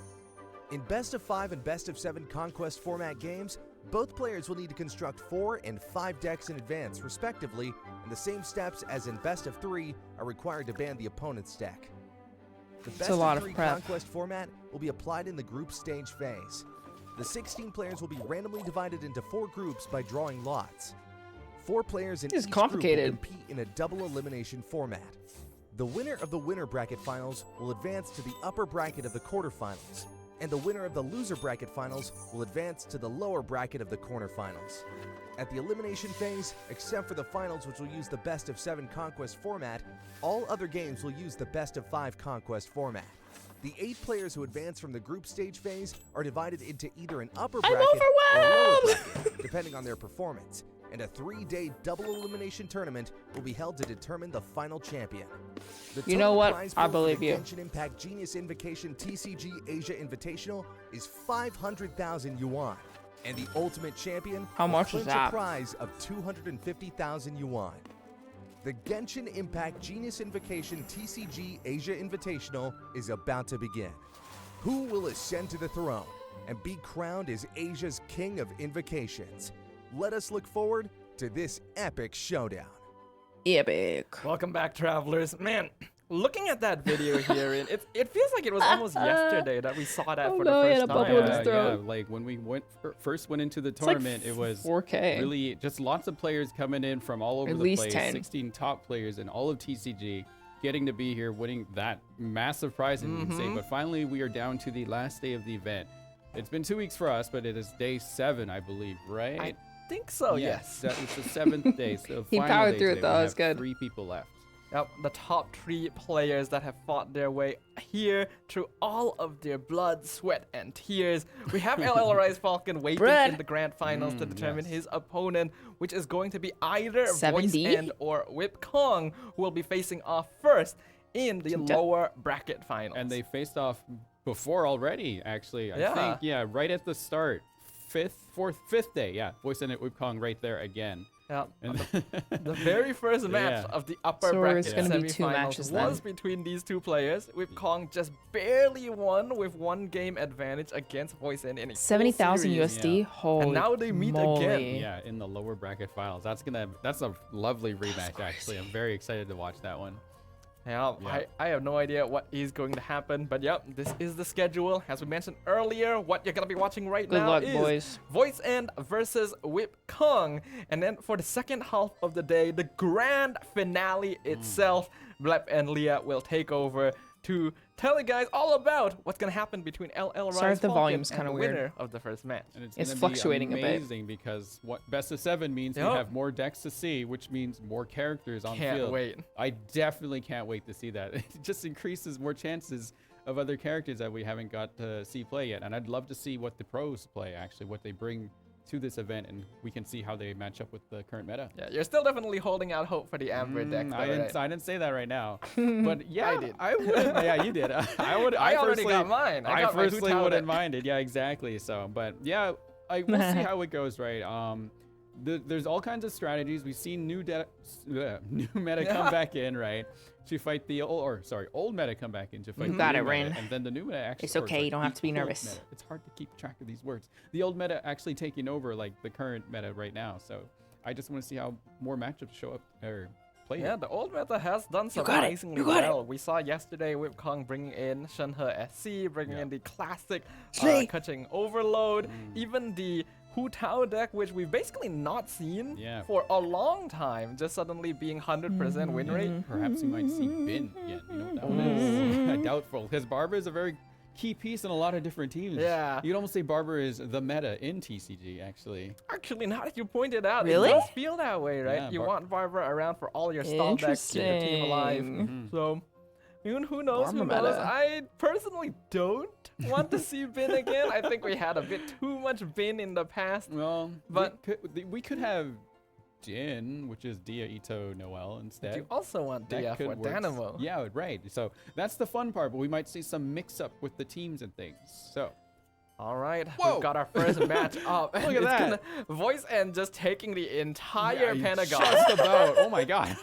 In best-of-5 and best-of-7 Conquest format games, both players will need to construct 4 and 5 decks in advance, respectively, and the same steps as in best-of-3 are required to ban the opponent's deck. The It's a lot of best-of-3 prep. Conquest format will be applied in the group stage phase. The 16 players will be randomly divided into 4 groups by drawing lots. 4 players in This is each group will complicated. compete in a double elimination format. The winner of the winner bracket finals will advance to the upper bracket of the quarterfinals, and the winner of the loser bracket finals will advance to the lower bracket of the quarterfinals. At the elimination phase, except for the finals which will use the best-of-7 Conquest format, all other games will use the best-of-5 Conquest format. The 8 players who advance from the group stage phase are divided into either an upper bracket or a lower bracket, depending on their performance, and a 3-day double elimination tournament will be held to determine the final champion. The You know total what? prize I pool for believe the you. Genshin Impact Genius Invocation TCG Asia Invitational is 500,000 yuan, and the ultimate champion How will much is clinch that? a prize of 250,000 yuan. The Genshin Impact Genius Invocation TCG Asia Invitational is about to begin. Who will ascend to the throne and be crowned as Asia's King of Invocations? Let us look forward to this epic showdown. Epic. Welcome back, travelers. Man, looking at that video here, it feels like it was almost yesterday that we saw that Oh for no, the he had first a bubble in time. his throat. Yeah, like when we first went into the It's like tournament, it was 4K. really just lots of players coming in from all over At the least place. 10. 16 top players in all of TCG getting to be here, winning that massive prize, and you can say. But finally, we are down to the last day of the event. It's been 2 weeks for us, but it is day 7, I believe, right? I think so, yes. It's the 7th day. So He final powered day through it, today. though. We That's have good. 3 people left. Yep, the top 3 players that have fought their way here through all of their blood, sweat, and tears. We have LL Rise Falcon waiting Bread. in the grand finals to determine yes. his opponent, which is going to be either Voice 70? End or Whip Kong, who will be facing off first in the lower bracket finals. And they faced off before already, actually. I think, right at the start. 5th day, yeah. Voice and Whip Kong right there again. Yep. And The very first match Yeah. of the upper So bracket it's gonna be 2 semifinals matches was then. between these 2 players. Whip Kong just barely won with 1 game advantage against Voice End in a full 70,000 series. USD. Yeah. Holy And now they meet moly. again. yeah, in the lower bracket finals. That's a lovely rematch, actually. I'm very excited to watch that one. Yeah, Yeah. I have no idea what is going to happen, but yep, this is the schedule. As we mentioned earlier, what you're going to be watching right Good now luck, is boys. Voice End versus Whip Kong. And then for the second half of the day, the grand finale itself, Blep and Leah will take over to tell you guys all about what's going to happen between LL Rise Sorry if the Falcon volume's and kinda the weird. winner of the first match. And it's It's gonna fluctuating a be bit. amazing because what best of 7 means Yep. we have more decks to see, which means more characters on Can't field. wait. I definitely can't wait to see that. It just increases more chances of other characters that we haven't got to see play yet. And I'd love to see what the pros play, actually, what they bring to this event, and we can see how they match up with the current meta. Yeah, you're still definitely holding out hope for the Amber deck. I though, didn't. right? I didn't say that right now. But yeah, I did. I would. Yeah, you did. I would. I already personally- got mine. I I got my personally Hu Tao wouldn't deck. mind it. Yeah, exactly. So, but yeah, we'll see how it goes. Right. there's all kinds of strategies. We've seen new meta come back in, right? To fight the old meta come back in to fight the got new it, meta, Rain. and then the new meta actually. It's okay, you don't have to be the old nervous. meta. It's hard to keep track of these words. The old meta actually taking over like the current meta right now. So I just want to see how more matchups show up or play. Yeah, the old meta has done got it. surprisingly You got it. well. We saw yesterday Whip Kong bringing in Shenhe SC, bringing in the classic Slay. Kaching Overload, even the Hu Tao deck, which we've basically not seen for a long time, just suddenly being 100% win rate. Perhaps we might see Bin again. You know what that is? Doubtful, because Barber is a very key piece in a lot of different teams. Yeah. You'd almost say Barber is the meta in TCG, actually. Actually, now that you pointed out, Really? it does feel that way, right? Yeah, you want Barber around for all your stall decks, keep your team alive. Interesting. So, even who knows? Who Barber knows? meta. I personally don't want to see Bin again. I think we had a bit too much Bin in the past. Well, But- we could have Jin, which is Dia Ito Noel instead. You also want That DF could or work. Dynamo. Yeah, right. So that's the fun part, but we might see some mix up with the teams and things. So All right, Whoa. we've got our first match up. Look at It's that. gonna Voice End just taking the entire Pentagon. Just about. Oh my god.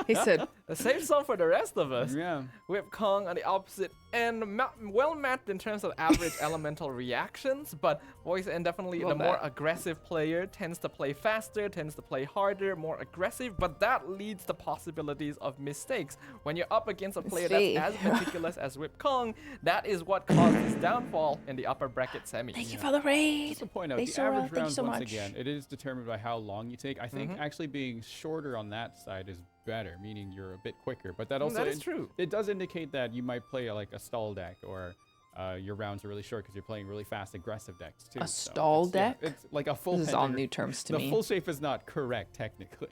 He said, Save some for the rest of us. Yeah. Whip Kong on the opposite end, well mapped in terms of average elemental reactions, but Voice End definitely the Love more that. aggressive player, tends to play faster, tends to play harder, more aggressive, but that leads to possibilities of mistakes. When you're up against a player see. that's as meticulous as Whip Kong, that is what caused his downfall in the upper bracket semi. thank you for the raid. Just to point out, Hey, the Sora, average thank you rounds, so once much. again, it is determined by how long you take. I think actually being shorter on that side is better, meaning you're a bit quicker. But that also that is true. It does indicate that you might play like a stall deck, or your rounds are really short because you're playing really fast, aggressive decks too. A So stall it's- deck? Yeah, it's like a full. This is all pentagram. new terms to the me. full shape is not correct technically.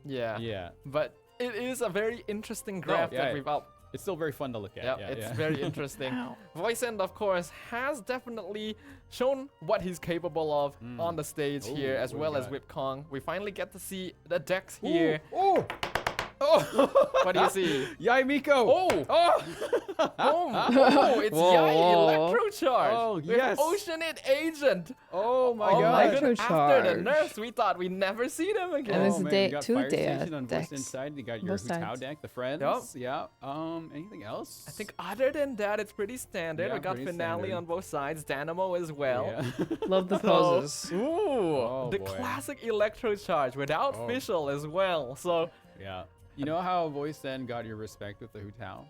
Yeah. Yeah. But it is a very interesting graph yeah, that we've up. It's still very fun to look at. Yeah, Yeah, it's yeah. very interesting. Ow. Voice End, of course, has definitely shown what he's capable of on the stage here, Ooh, as what well we as got? Whip Kong. We finally get to see the decks here. Oh! What do you see? Yai Miko! Oh! Oh! Oh, it's Whoa. Yai Electrocharge Oh, with yes. Oceanid Agent. Oh my Oh my god! goodness, after the Electrocharge. nerfs, we thought we'd never see them And again. this Oh is man, day- you got two Fire day- Station on decks. voice inside. You got your Both Hu Tao sides. deck, the friends. Yup. Yeah. Anything else? I think other than that, it's pretty standard. Yeah, we got pretty Finale standard. on both sides, Dynamo as well. Yeah. Love the So- poses. Ooh, Oh, the boy. classic Electrocharge without Oh. Fischl as well. So, Yeah. You know how Voice End got your respect with the Hu Tao?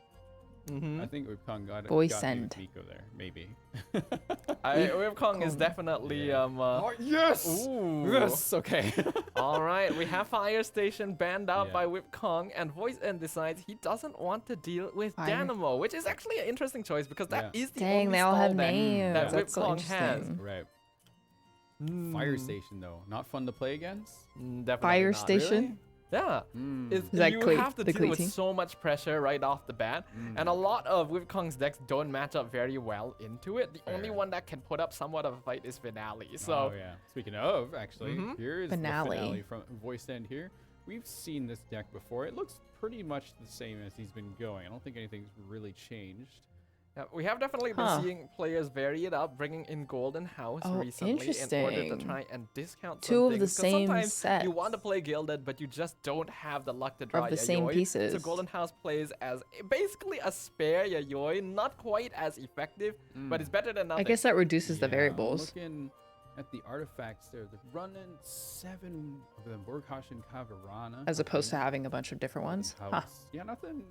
I think Whip Kong got it. Voice got me End. with Miko there, maybe. Whip Kong is definitely yes! Ooh. Yes! Okay. All right, we have Fire Station banned out Yeah. by Whip Kong, and Voice End decides he doesn't want to deal with Fire. Dynamo, which is actually an interesting choice because that Yeah. is the Dang, only they all stall have deck names. that Whip That's so Kong has. interesting. right. Fire Station, though. Not fun to play against? Definitely Fire not. Station? Yeah. It's, Is that you Clay- have to the deal with Clay team? so much pressure right off the bat, and a lot of Whip Kong's decks don't match up very well into it. The only Fair. one that can put up somewhat of a fight is Finale. So, Oh, yeah. Speaking of, actually, here is Finale. the finale from Voice End here. We've seen this deck before. It looks pretty much the same as he's been going. I don't think anything's really changed. yeah, we have definitely been Huh. seeing players vary it up, bringing in Golden House Oh, recently in order to interesting. try and discount Two some of the things, 'cause same sometimes you want to sets. play Gilded, but you just don't have the luck to draw the same Yayoi. So pieces. Golden House plays as basically a spare Yayoi, not quite as effective, but it's better than nothing. I guess that reduces the Yeah, variables. Looking at the artifacts there, they're running 7 of them. Burkashin Kavarana. As opposed to having a bunch of different ones. Huh. Yeah, nothing.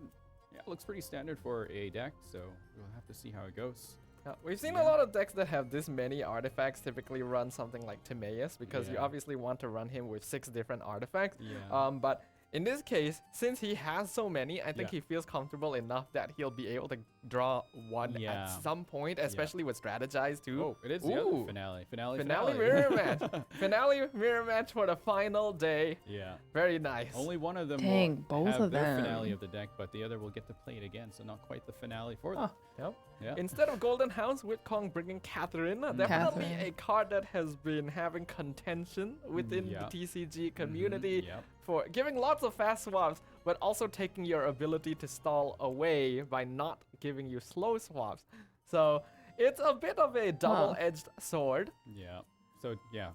Yeah, it looks pretty standard for a deck, so we'll have to see how it goes. Yeah, we've seen a lot of decks that have this many artifacts typically run something like Timaeus because you Yeah. obviously want to run him with 6 different artifacts. Yeah. But in this case, since he has so many, I think Yeah. he feels comfortable enough that he'll be able to draw one Yeah. at some point, especially with Strategize too. Oh, it is the Ooh. other finale. Finale Mirror match. Finale mirror match for the final day. Yeah. Very nice. Only one of them Dang, will both have of their them. finale of the deck, but the other will get to play it again, so not quite the finale for them. Yep. Yeah. Instead of Golden House, Whip Kong bringing Catherine. Definitely Catherine. a card that has been having contention within Yeah. the TCG community Yep. for giving lots of fast swaps, but also taking your ability to stall away by not giving you slow swaps. So it's a bit of a double-edged sword. Yeah. So yeah,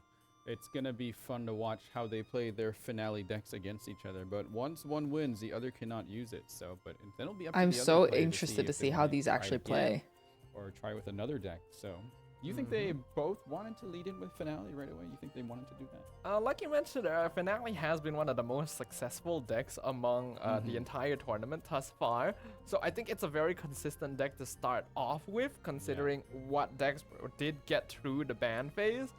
it's gonna be fun to watch how they play their finale decks against each other. But once one wins, the other cannot use it. So, but then it'll be up to I'm the other so player interested to if they see how wanna these try actually again play. or try with another deck. So, you think they both wanted to lead in with finale right away? You think they wanted to do that? Like you mentioned, Finale has been one of the most successful decks among the entire tournament thus far. So I think it's a very consistent deck to start off with, considering what decks did get through the ban phase.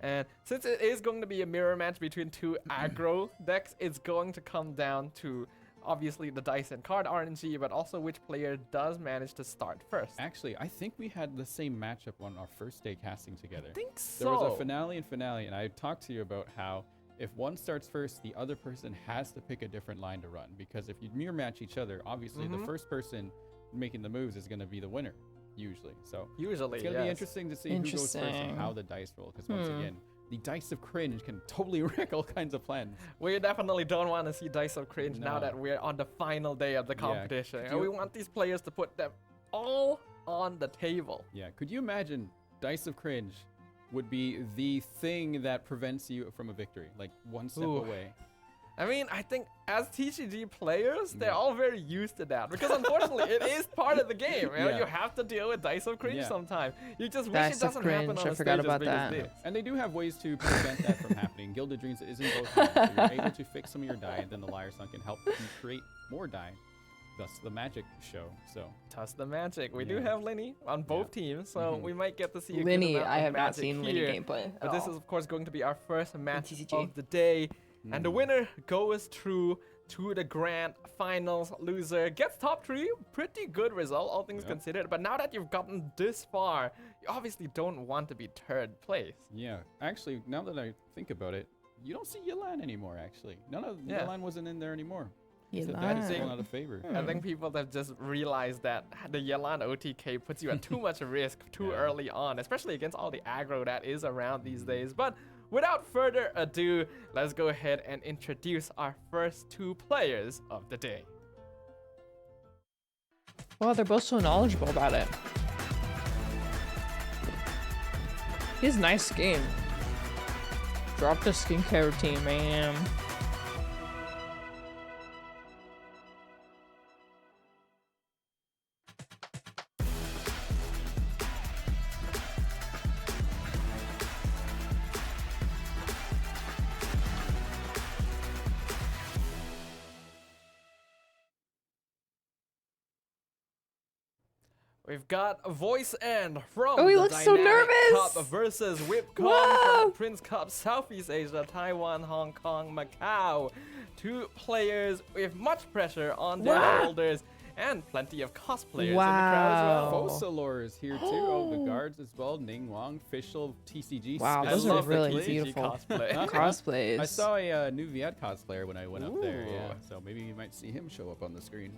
And since it is going to be a mirror match between two aggro decks, it's going to come down to obviously the dice and card RNG, but also which player does manage to start first. Actually, I think we had the same matchup on our first day casting together. I think so. There was a finale, and I talked to you about how if one starts first, the other person has to pick a different line to run, because if you mirror match each other, obviously the first person making the moves is going to be the winner, usually. So Usually, it's going to be interesting to see who goes first and how the dice roll, because once again, the dice of cringe can totally wreck all kinds of plans. We definitely don't want to see Dice of Cringe now No. that we're on the final day of the Yeah, competition. could And we you- want these players to put them all on the table. Yeah, could you imagine Dice of Cringe would be the thing that prevents you from a victory, like one step Ooh. away? I mean, I think as TCG players, they're all very used to that because unfortunately, it is part of the game. You know? Yeah. You have to deal with Dice of Cringe Yeah. sometimes. You just wish Dice it of doesn't happen Cringe, on I a forgot stage about as big as that. this. And they do have ways to prevent that from happening. Gilded Dreams is in both hands, so you're able to fix some of your die, and then the Liar Sun can help you create more die. Thus the magic show. So Toss the magic. We do Yeah. have Linny on both teams, so we might get to see a good Linny, amount I of have not magic seen Linny here. gameplay. But this is, of course, going to be our first match TCG. of the day. And the winner goes through to the grand finals. Loser gets top 3. Pretty good result, all things considered. But now that you've gotten this far, you obviously don't want to be third place. yeah, actually, now that I think about it, you don't see Yelan anymore. Actually, none of Yelan wasn't in there anymore. So that is Yelan. going out of favor. I think people have just realized that the Yelan OTK puts you at too much risk too early on, especially against all the aggro that is around these days. But without further ado, let's go ahead and introduce our first 2 players of the day. Wow, they're both so knowledgeable about it. He has nice skin. Drop the skincare routine, man. We've got a voice end from Oh, he the looks so Dynamic nervous! Cup versus WhipCon Whoa! from the Prince Cup Southeast Asia, Taiwan, Hong Kong, Macau. 2 players with much pressure on their Wow! shoulders and plenty of cosplayers in the crowd as well. Wow. Fosalor is here too. Oh, the guards as well. Ning Wang, official TCG. Wow, I those are love the really TCG beautiful. cosplay. Cosplays. I saw a new Viet cosplayer when I went up there. Ooh. Yeah, so maybe you might see him show up on the screen.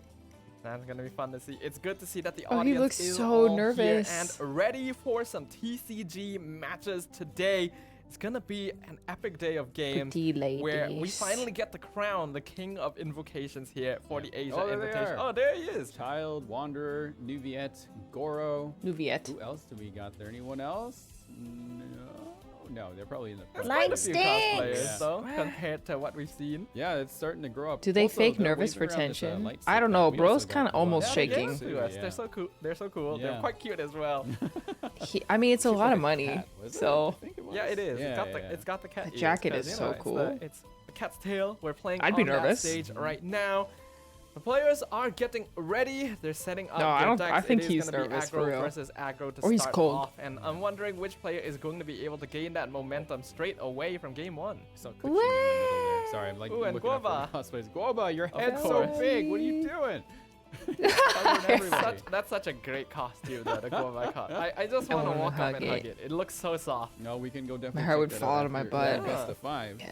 That's gonna be fun to see. It's good to see that the Oh, he audience looks is so all nervous. here and ready for some TCG matches today. It's gonna be an epic day of games Pretty where we ladies. finally get to crown the king of invocations here for the Asia Oh, there they Invitation. are. Oh, there he is. Child, Wanderer, New Viet, Goro. Nuviet. Who else do we got there? Anyone else? No, they're probably in the front. Quite a few cosplayers, sticks. though, compared to what we've seen. Yeah, it's starting to grow up. Do they Also, fake they're nervous waving for around this, tension? light I don't stick know. that we Bro's also got kinda as well. almost Yeah, they shaking. gave it to us. Yeah. They're so cool. They're so cool. They're Yeah. quite cute as well. I mean, it's a lot of money. Cat, was it? So I think it was. Yeah, it is. Yeah, It's got the cat. The ears, jacket 'cause, is you so know, cool. It's the cat's tail. We're playing I'd be on that nervous. stage right now. The players are getting ready. They're setting up No, I their don't- decks. I think it is he's gonna be nervous, for aggro real. versus aggro to Or he's start cold. off, and I'm wondering which player is going to be able to gain that momentum straight away from game 1. So Kuching in the middle there. Sorry, I'm like Ooh, and looking up Guava. for cosplays. Guava, your Of head's so course. big. What are you doing? Covering everybody. That's such a great costume, though, the Guava cut. I just I want to wanna walk up hug and it. hug it. It looks so soft. No, we can go definitely. My heart check would that fall out of my after, butt. Best of 5. Yeah.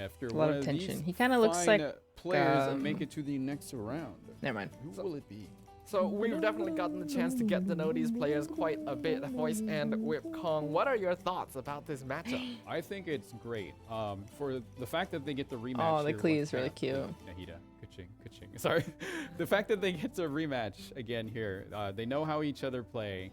After A lot one of of tension. these He kinda looks fine, like, players and um, make it to the next round. Never mind. Who will it be? So we've definitely gotten the chance to get to know these players quite a bit, Voice and Whip Kong. What are your thoughts about this matchup? I think it's great. For the fact that they get the rematch. Oh, the here Klee with is really cute. Nahida, Kuching. Sorry, the fact that they get to rematch again here. They know how each other play.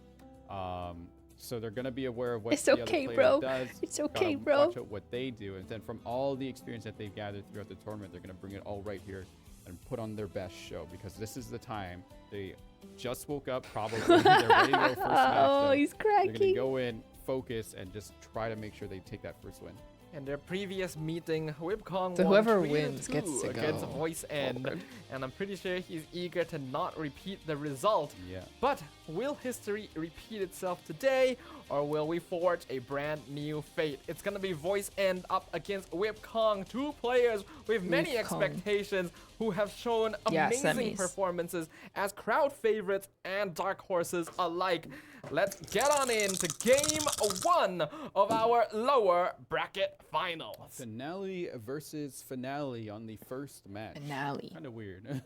So they're gonna be aware of what It's the okay, other player bro. does. It's okay, gotta bro. Watch out what they do, and then from all the experience that they've gathered throughout the tournament, they're gonna bring it all right here and put on their best show, because this is the time. They just woke up, probably. They're ready to go first match. Oh, So he's they're gonna cracking. go in, focus, and just try to make sure they take that first win. In their previous meeting, Whipkong So won whoever 3-2 wins gets to against go Voice End, forward. and I'm pretty sure he's eager to not repeat the result. Yeah. But will history repeat itself today, or will we forge a brand new fate? It's gonna be Voice End up against Whipkong, two players with many Whipkong. expectations who have shown Yeah, amazing semis. performances as crowd favorites and dark horses alike. Let's get on into game 1 of our lower bracket finals. Finale versus finale on the first match. Finale. Kind of weird.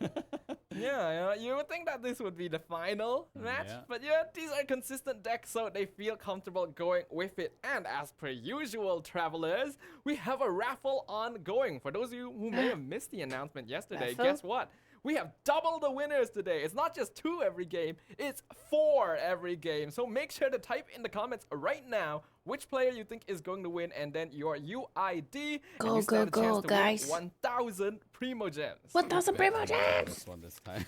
Yeah, you would think that this would be the final match, Yeah. but yeah, these are consistent decks, so they feel comfortable going with it. And as per usual, travelers, we have a raffle ongoing. For those of you who may have missed the announcement yesterday, Raffle? guess what? We have double the winners today. It's not just 2 every game, it's 4 every game. So make sure to type in the comments right now which player you think is going to win, and then your UID. Go, and you stand go, a chance go, to guys. win 1,000 Primo Gems. 1,000 Primo Gems. This one this time.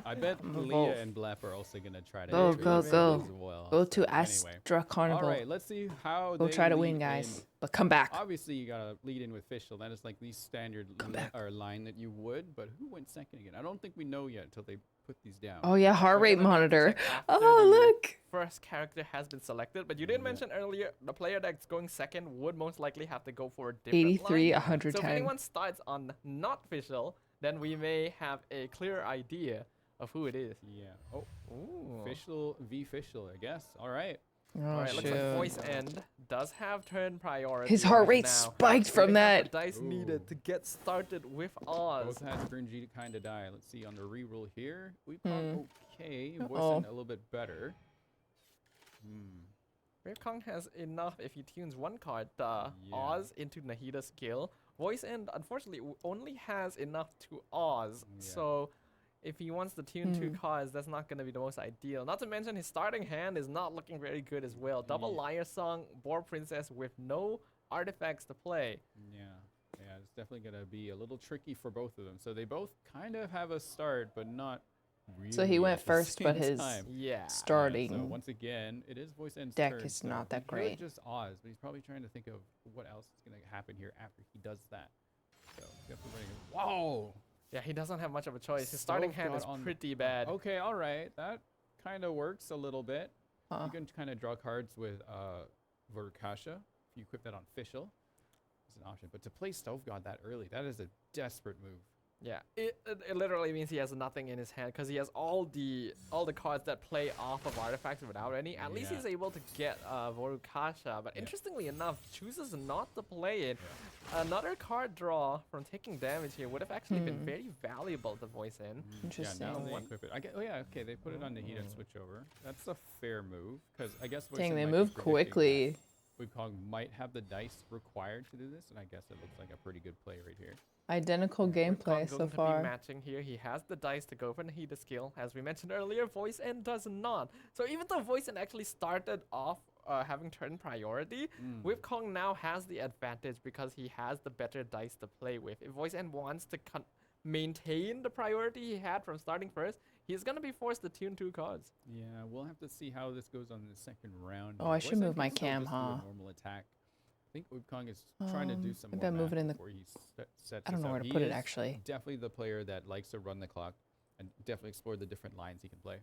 I bet I'm a Leah Wolf. and Blap are also gonna try to Go, enter go, this go. as well. Go So, to anyway. Astra Carnival. All right, let's see how Go they try to lead win, guys. in. But come back. Obviously, you gotta lead in with official. That is like the standard or line that you would. But who went second again? I don't think we know yet until they put these down. Oh yeah, heart rate monitor. After Oh the look. first character has been selected, but you did mention earlier the player that's going second would most likely have to go for a different 83, line. 110. So if anyone starts on not official, then we may have a clear idea of who it is. Yeah. Oh, Ooh. official v official, I guess. All right. Oh Alright, looks like shoot. Voice End does have turn priority. His heart right rate now. spiked So from they have that. the dice needed to get started with Oz. Both has cringy to kind of die. Let's see on the reroll here. We Hmm. pop okay. Voice Uh-oh. End a little bit better. Kong has enough if he tunes one card, the Yeah. Oz into Nahida's skill. Voice End, unfortunately, only has enough to Oz. Yeah. So if he wants to tune 2 cards, that's not going to be the most ideal. Not to mention his starting hand is not looking very good as well. Double Yeah. Liar Song, Boar Princess with no artifacts to play. Yeah. Yeah, it's definitely going to be a little tricky for both of them. So they both kind of have a start, but not really. So he went at the first, but same his time. Yeah. starting So once again, it is Voice End's deck turn, is so not that he could great. just Oz, but he's probably trying to think of what else is going to happen here after he does that. So definitely ready. Whoa! Yeah, he doesn't have much of a choice. His starting hand Stove is got on- pretty bad. Okay, all right, that kind of works a little bit. Huh. You can kind of draw cards with Vorkasha if you equip that on official. It's an option, but to play Stove God that early, that is a desperate move. Yeah, it literally means he has nothing in his hand because he has all the cards that play off of artifacts without any. At least Yeah. he's able to get Vorukasha, but interestingly enough, chooses not to play it. Another card draw from taking damage here would have actually been very valuable to Voice In. Interesting. Yeah, now they One- equip it. Oh yeah, okay, they put it on Nahida and switch over. That's a fair move because I guess Voice Dang, In they might be move predicting quickly. that Wukong might have the dice required to do this, and I guess it looks like a pretty good play right here. Identical gameplay Wukong so going to far. be matching here. He has the dice to go for Nahida skill. As we mentioned earlier, Voice End does not. So even though Voice End actually started off having turn priority, Wukong now has the advantage because he has the better dice to play with. If Voice End wants to maintain the priority he had from starting first, he's going to be forced to tune 2 cards. Yeah, we'll have to see how this goes on in the second round. Oh, I should Voice move End my can still cam, just do a huh? normal attack. I think Wukong is trying to do some maybe more I move math it in the- before he sets I don't this know up. where to He put it is actually. Definitely the player that likes to run the clock and definitely explore the different lines he can play.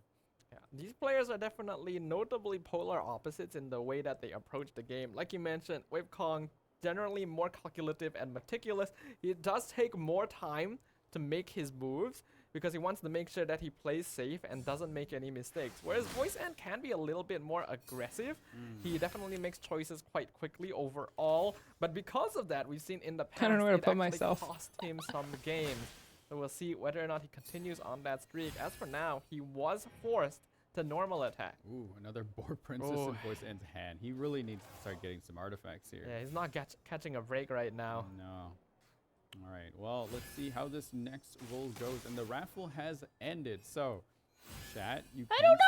Yeah, these players are definitely notably polar opposites in the way that they approach the game. Like you mentioned, Wukong generally more calculative and meticulous. It does take more time to make his moves because he wants to make sure that he plays safe and doesn't make any mistakes. Whereas Voice End can be a little bit more aggressive. He definitely makes choices quite quickly overall. But because of that, we've seen in the past I don't know where to it put actually myself. cost him some games. So we'll see whether or not he continues on that streak. As for now, he was forced to normal attack. Ooh, another Boar Princess Oh. in Voice End's hand. He really needs to start getting some artifacts here. Yeah, he's not catching a break right now. No. All right. Well, let's see how this next roll goes. And the raffle has ended. So, Chat, you I can don't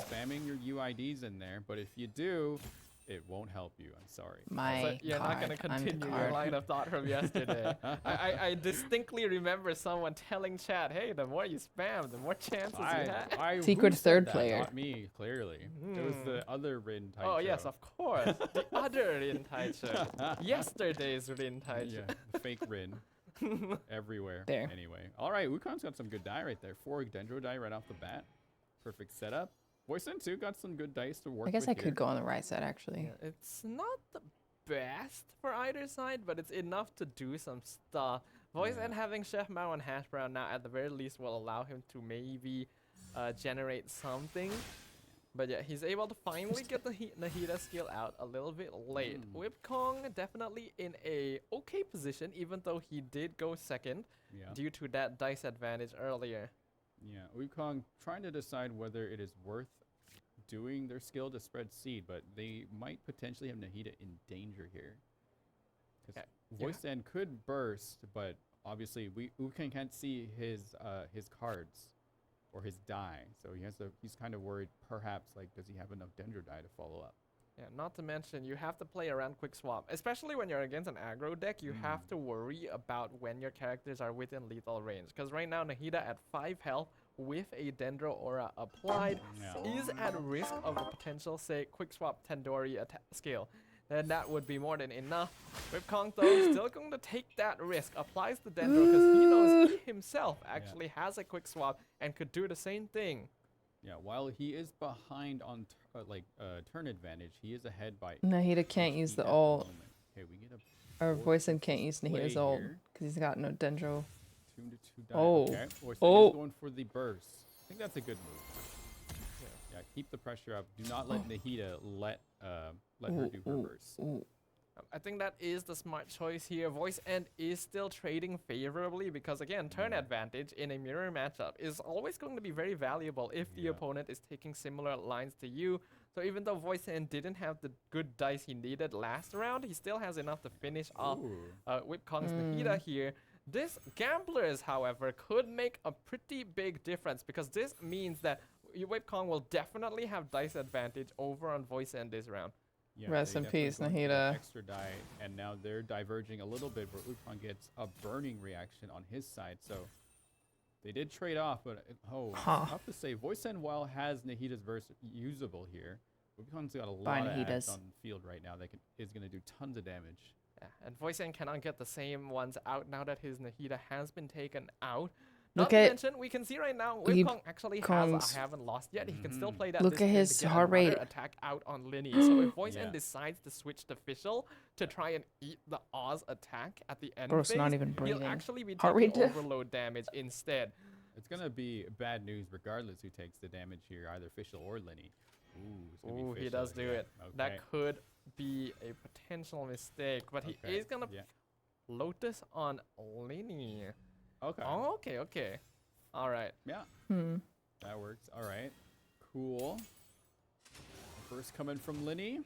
stop spamming your UIDs in there, but if you do, it won't help you. I'm sorry. My So you're not card. gonna I'm the continue your card. line of thought from yesterday. I distinctly remember someone telling chat, "Hey, the more you spam, the more chances you have." Secret who said third that? player. Not me, clearly. It was the other Rin Taicho. Oh yes, of course. The other Rin Taicho. Yesterday's Rin Taicho. Yeah, the fake Rin. Everywhere. There. Anyway. All right, Wukong's got some good die right there. 4 Dendro die right off the bat. Perfect setup. Voicen too got some good dice to work I guess with I here. could go on the right side actually. Yeah, it's not the best for either side, but it's enough to do some stuff. Voice Yeah. and having Chef Mao and Hash Brown now at the very least will allow him to maybe generate something. But yeah, he's able to finally get the Nahida skill out a little bit late. Whip Kong definitely in a okay position, even though he did go second Yeah. due to that dice advantage earlier. Yeah, Wukong trying to decide whether it is worth doing their skill to spread seed, but they might potentially have Nahida in danger here. Because Voice End could burst, but obviously Wukong can't see his cards or his die, so he's kind of worried. Perhaps like, does he have enough Dendro die to follow up? Yeah, not to mention you have to play around quick swap, especially when you're against an aggro deck. You have to worry about when your characters are within lethal range. Because right now Nahida at 5 health with a Dendro Aura applied is at risk of a potential, say, quick swap Tandoori skill. Then that would be more than enough. Whip Kong though still going to take that risk, applies the Dendro because he knows he himself actually has a quick swap and could do the same thing. Yeah, while he is behind on turn advantage, he is ahead by. Nahida can't use the ult. Okay, we get a. Or Voicen can't use Nahida's play ult here. because he's got no Dendro. 2 to 2 die. Oh. Okay. Voicen Oh. is going for the burst. I think that's a good move. Yeah, keep the pressure up. Do not let Nahida let her do her burst. Ooh. I think that is the smart choice here. Voice End is still trading favorably because, again, turn advantage in a mirror matchup is always going to be very valuable if the opponent is taking similar lines to you. So even though Voice End didn't have the good dice he needed last round, he still has enough to finish off Whip Kong's Nahida here. This Gamblers, however, could make a pretty big difference because this means that Whip Kong will definitely have dice advantage over on Voice End this round. Yeah, Rest they in definitely peace, going for that Nahida. Extra die, and now they're diverging a little bit, where Wukong gets a burning reaction on his side. So they did trade off, but I have to say, Voice End while has Nahida's verse usable here, Wukong's got a lot of ads on the field right now that is going to do tons of damage. Yeah, and Voice End cannot get the same ones out now that his Nahida has been taken out. Not to mention, we can see right now, Whip Kong actually has a haven't lost yet. He can still play that. Look at his heart rate. Attack out on Linny. So if Voice End decides to switch to Fischl to try and eat the Oz attack at the end phase, not even breathing. he'll actually be Heart taking rate overload damage instead. It's going to be bad news regardless who takes the damage here, either Fischl or Linny. Ooh, He does do it. Okay. That could be a potential mistake, but he is going to Lotus on Linny. Okay. Oh, okay. All right. Yeah. That works. All right. Cool. First coming from Linny.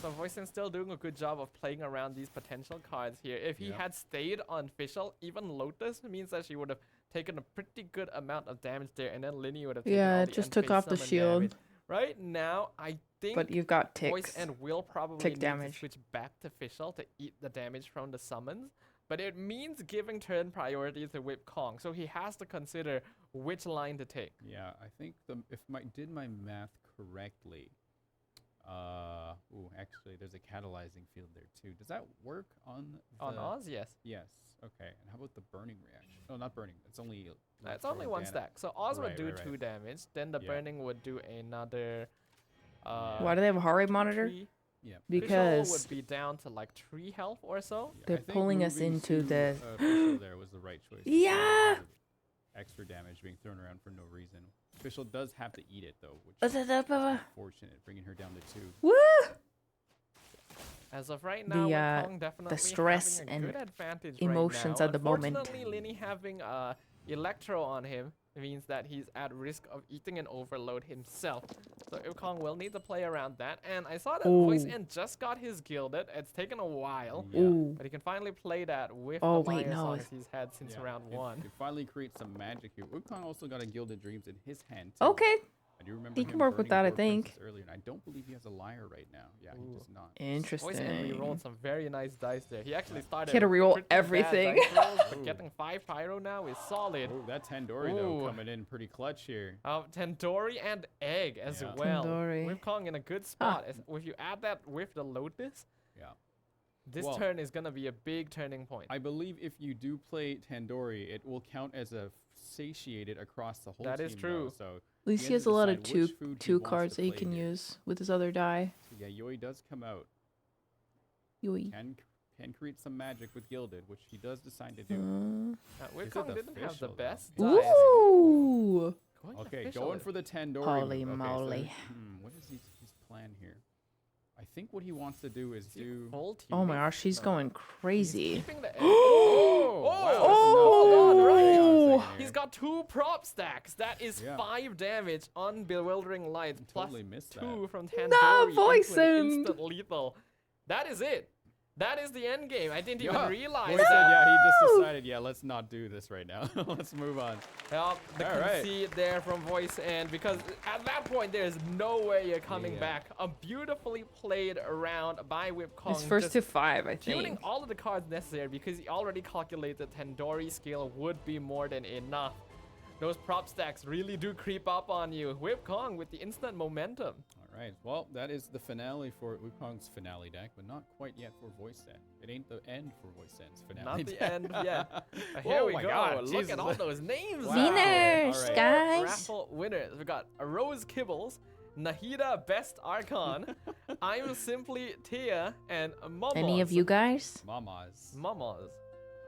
So Voicen still doing a good job of playing around these potential cards here. If he had stayed on Fischl, even Lotus means that she would have taken a pretty good amount of damage there, and then Linny would have taken all Yeah, the it just end took phase off the summon shield. damage. Right now, I think But you've got Voice ticks. and will probably Tick need damage. to switch back to Fischl to eat the damage from the summons. But it means giving turn priority to Whip Kong, so he has to consider which line to take. Yeah, I think if I did my math correctly, actually, there's a catalyzing field there too. Does that work on Oz? Yes. Yes. Okay. And how about the burning reaction? No, not burning. It's only. It's only one stack. So Oz would do Right. 2 damage. Then the burning would do another. Why do they have a heart rate monitor? 3. Yeah. Because would be down to like 3 health or so. they're I think pulling us moving into to, the. Fischl there was the right choice. Yeah! Extra damage being thrown around for no reason. Fischl does have to eat it though, which is unfortunate, bringing her down to 2. Woo! As of right now, Whip Kong definitely stress having a and good advantage emotions right now. at the moment. Unfortunately, Linny having Electro on him means that he's at risk of eating an overload himself. So Ukong will need to play around that. And I saw that Ooh. Voice End just got his gilded. It's taken a while. Yeah. Ooh. But he can finally play that with Oh, the wait, Liar no, Songs it's- he's had since round it, 1. It finally creates some magic here. Wukong also got a Gilded Dreams in his hand, too. Okay. I do remember He him can work with burning that, I Dwarf think. Princess earlier, and I don't believe he has a Liar right now. Yeah, he does not. Voice End Interesting. re-rolled some very nice dice there. He actually started He had to re-roll pretty bad everything. dice rolls, but Ooh. getting 5 pyro now is solid. Oh, that Tandoori, though, Ooh. coming in pretty clutch here. Tandoori and egg as Yeah. well. Tandoori. Wukong in a good spot. If you add that with the Lotus, Yeah. this Well, turn is going to be a big turning point. I believe if you do play Tandoori, it will count as a satiated across the whole That team. is true. Though, so At least he he has has to a lot of decide which food he two wants cards to that he play can here. use with his other die. So yeah, Yoi does come out. Yui. Can create some magic with Gilded, which he does decide to do. Wukong the didn't have the official, though? best Is dice. Ooh. Going Okay, official going is- for the Tandoori. Holy move. moly. What is his plan here? I think what he wants to do is do. Full Oh my teaming? gosh, she's No. going He's crazy. keeping the egg. Oh, wow, that's Oh, enough. God, Hang on a right. second He's here. got 2 prop stacks. That is Yeah. 5 damage on Bewildering Lights, plus Totally missed 2 that. from Tandoori Voice into an End. instant lethal. That is it. That is the end game. I didn't even Yeah. realize He that. said, yeah, he just decided, yeah, let's not do this right now. Let's move on. Well, the All right. concede there from Voice End, because at that point there's no way you're coming Yeah. back. A beautifully played round by Wukong. His first just to 5, I tuning think. all of the cards necessary because he already calculated Tandoori skill would be more than enough. Those prop stacks really do creep up on you. Wukong with the instant momentum. All right. Well, that is the finale for Wukong's finale deck, but not quite yet for Voice End. It ain't the end for Voice End's finale Not the deck. end yet. Here Oh we my go. God, Look Jesus. at all those names. Wow. Winners, All right. guys. Raffle winners. We got Rose Kibbles, Nahida Best Archon, I'm Simply Tia, and Momos. Any of you guys? Mamas. Momos.